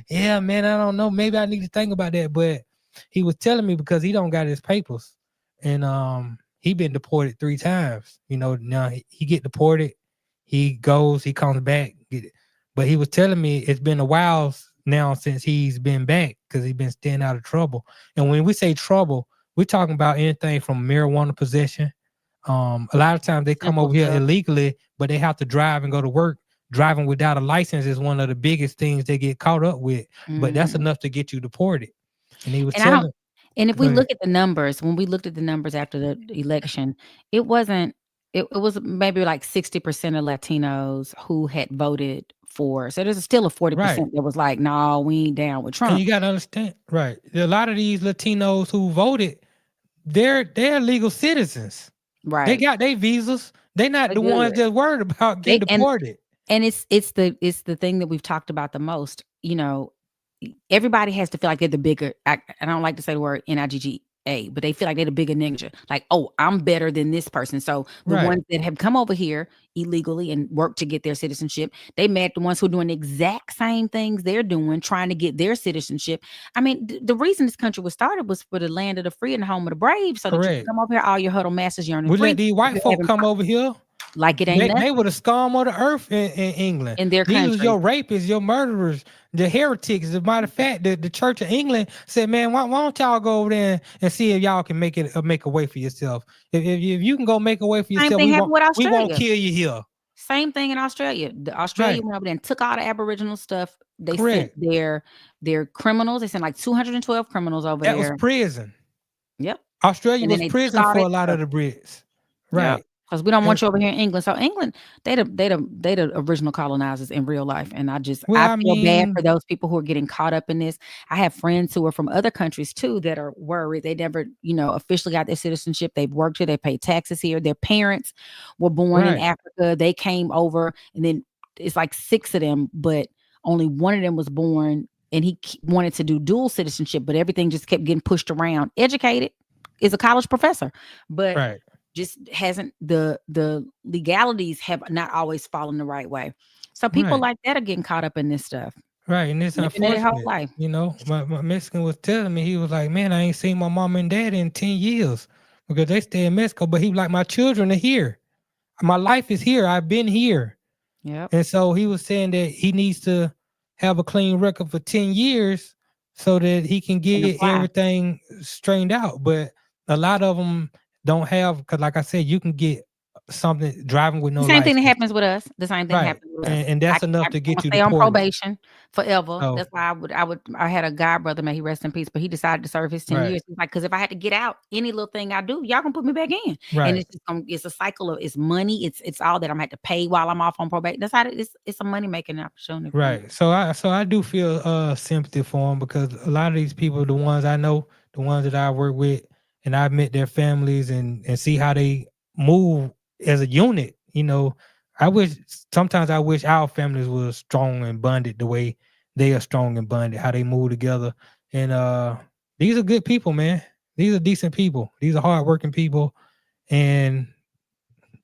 Yeah, man. I don't know. Maybe I need to think about that. But he was telling me because he don't got his papers, and he been deported 3 times. Now he get deported, he goes, he comes back, get it. But he was telling me it's been a while now since he's been back because he's been staying out of trouble. And when we say trouble, we're talking about anything from marijuana possession. A lot of times they come over here illegally, but they have to drive and go to work. Driving without a license is one of the biggest things they get caught up with. But that's enough to get you deported. And he was telling. And if we look at the numbers, when we looked at the numbers after the election, it wasn't. It was maybe like 60% of Latinos who had voted for. So there's still a 40% that was like, no, we ain't down with Trump. And you got to understand, right? A lot of these Latinos who voted, they're legal citizens. Right. They got their visas. They're not the ones that worried about getting deported. And it's the thing that we've talked about the most. Everybody has to feel like they're the bigger. I don't like to say the word NIGGA, but they feel like they're the bigger ninja. Like, oh, I'm better than this person. So the ones that have come over here illegally and worked to get their citizenship, they met the ones who are doing the exact same things they're doing, trying to get their citizenship. I mean, the reason this country was started was for the land of the free and the home of the brave. So that you can come over here, all your huddle masters, you're on the We let these white folk come over here like it ain't They nothing were the scum of the earth in England. in their These was country. your rapists, your murderers, the heretics. As a matter of fact, the Church of England said, "Man, why don't y'all go over there and see if y'all can make a way for yourself? If you can go make a way for Same yourself, thing happened with we won't Australia. kill you here." Same thing in Australia. Australia Right. went over there and took all the Aboriginal stuff. They Correct. sent their criminals. They sent like 212 criminals over That was there. prison. Yep. Australia And then was they took prison all for that a lot stuff. of the Brits. Yep. Right. Because we don't want And- you over here in England. So England, they the original colonizers in real life. And I Well, feel bad for those people who are getting caught up in this. I have friends who are from other countries too that are worried. They never, officially got their citizenship. They've worked here. They pay taxes here. Their parents were born in Right. Africa. They came over, and then it's like 6 of them, but only one of them was born, and he wanted to do dual citizenship, but everything just kept getting pushed around. Educated, is a college professor, but Right. just hasn't the legalities have not always fallen the right way. So people Right. like that are getting caught up in this stuff. Right, and it's Living their whole unfortunate. life. My Mexican was telling me, he was like, "Man, I ain't seen my mom and dad in 10 years because they stay in Mexico." But he was like, "My children are here. My life is here. I've been here." Yep. And so he was saying that he needs to have a clean record for 10 years so that he can get apply. everything straightened out. But a lot of them don't have, because like I said, you can get something driving with no The same thing that license. happens with us. The same thing Right. happens with us. And that's enough to I'm get gonna you stay on deported. probation forever. So- That's why I had a guy brother, may he rest in peace, but he decided to serve his 10 Right. years. He's like, because if I had to get out, any little thing I do, y'all can put me back in. Right. And it's a cycle of it's money. It's all that I'm gonna have to pay while I'm off on probation. That's how it's a money making opportunity. for me. Right. So I do feel sympathy for them, because a lot of these people, the ones I know, the ones that I work with, and I've met their families and see how they move as a unit. Sometimes I wish our families were strong and bonded the way they are strong and bonded, how they move together. And these are good people, man. These are decent people. These are hardworking people, and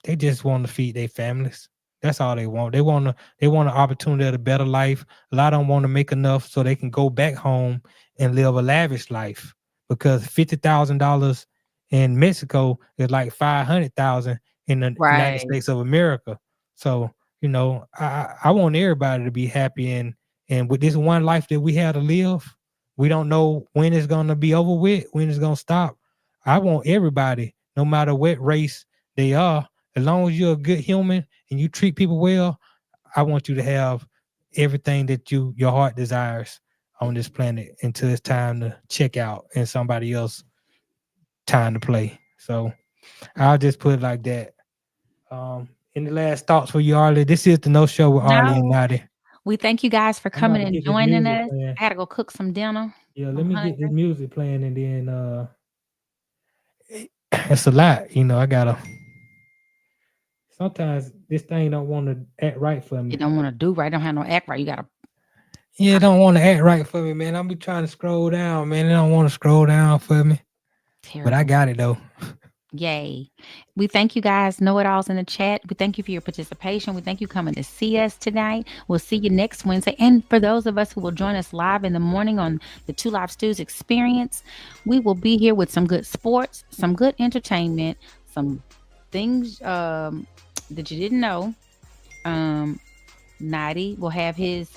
they just want to feed their families. That's all they want. They want an opportunity at a better life. A lot of them want to make enough so they can go back home and live a lavish life, because $50,000 in Mexico is like $500,000 in the United States of America. So, I want everybody to be happy, and with this one life that we have to live, we don't know when it's gonna be over with, when it's gonna stop. I want everybody, no matter what race they are, as long as you're a good human and you treat people well, I want you to have everything that your heart desires on this planet until it's time to check out and somebody else time to play. So I'll just put it like that. Any last thoughts for you, Arle? This is the No Show with Arle and Notty. We thank you guys for coming and joining us. Playing. I gotta go cook some dinner. Yeah, let me get this music playing, and then it's a lot. I gotta. Sometimes this thing don't want to act right for me. You don't want to do right. Don't have no act right. You gotta. Yeah, it don't want to act right for me, man. I'll be trying to scroll down, man. It don't want to scroll down for me. Terrible. But I got it though. Yay. We thank you guys, know-it-alls in the chat. We thank you for your participation. We thank you coming to see us tonight. We'll see you next Wednesday. And for those of us who will join us live in the morning on the Two Live Stews experience, we will be here with some good sports, some good entertainment, some things that you didn't know. Notty will have his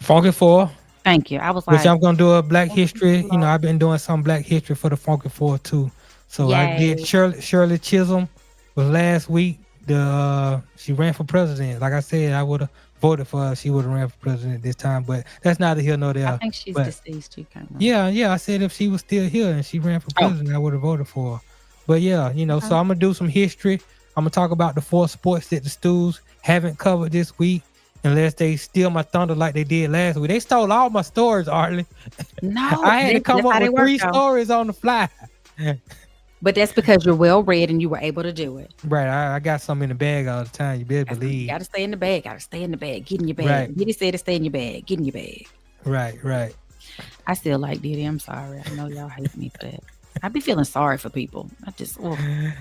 Funky Four. Thank you. I was like, which I'm gonna do a Black History. I've been doing some Black History for the Funky Four too. So Yay. I did Shirley Chisholm was last week. She ran for president. Like I said, I would have voted for her. She would have ran for president this time, but that's neither here nor there. I think she's deceased too, kind of. Yeah. I said if she was still here and she ran for president, I would have voted for her. But yeah, so I'm gonna do some history. I'm gonna talk about the 4 sports that the Stews haven't covered this week, unless they steal my thunder like they did last week. They stole all my stories, Arle. No, I had to come up with 3 stories on the fly. But that's because you're well read and you were able to do it. Right. I got some in the bag all the time. You better believe. You gotta stay in the bag. Get in your bag. Right. Diddy said to stay in your bag. Get in your bag. Right. I still like Diddy. I'm sorry. I know y'all hate me for that. I be feeling sorry for people.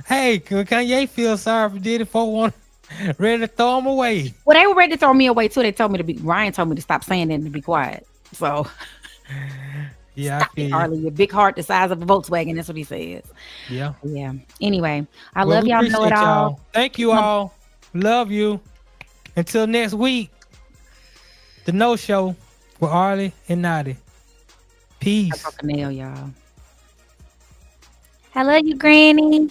Hey, Kanye feels sorry for Diddy. Folk ready to throw him away. Well, they were ready to throw me away too. They told me Ryan told me to stop saying that and to be quiet. So Yeah, Stop I feel it, you. Arlie. Your big heart the size of a Volkswagen. That's what he says. Yeah. Yeah. Anyway, I Well, love we y'all. Know it appreciate all. y'all. Thank you all. Love you. Until next week. The No Show with Arle and Notty. I Peace. broke a nail, y'all. I love you, Granny.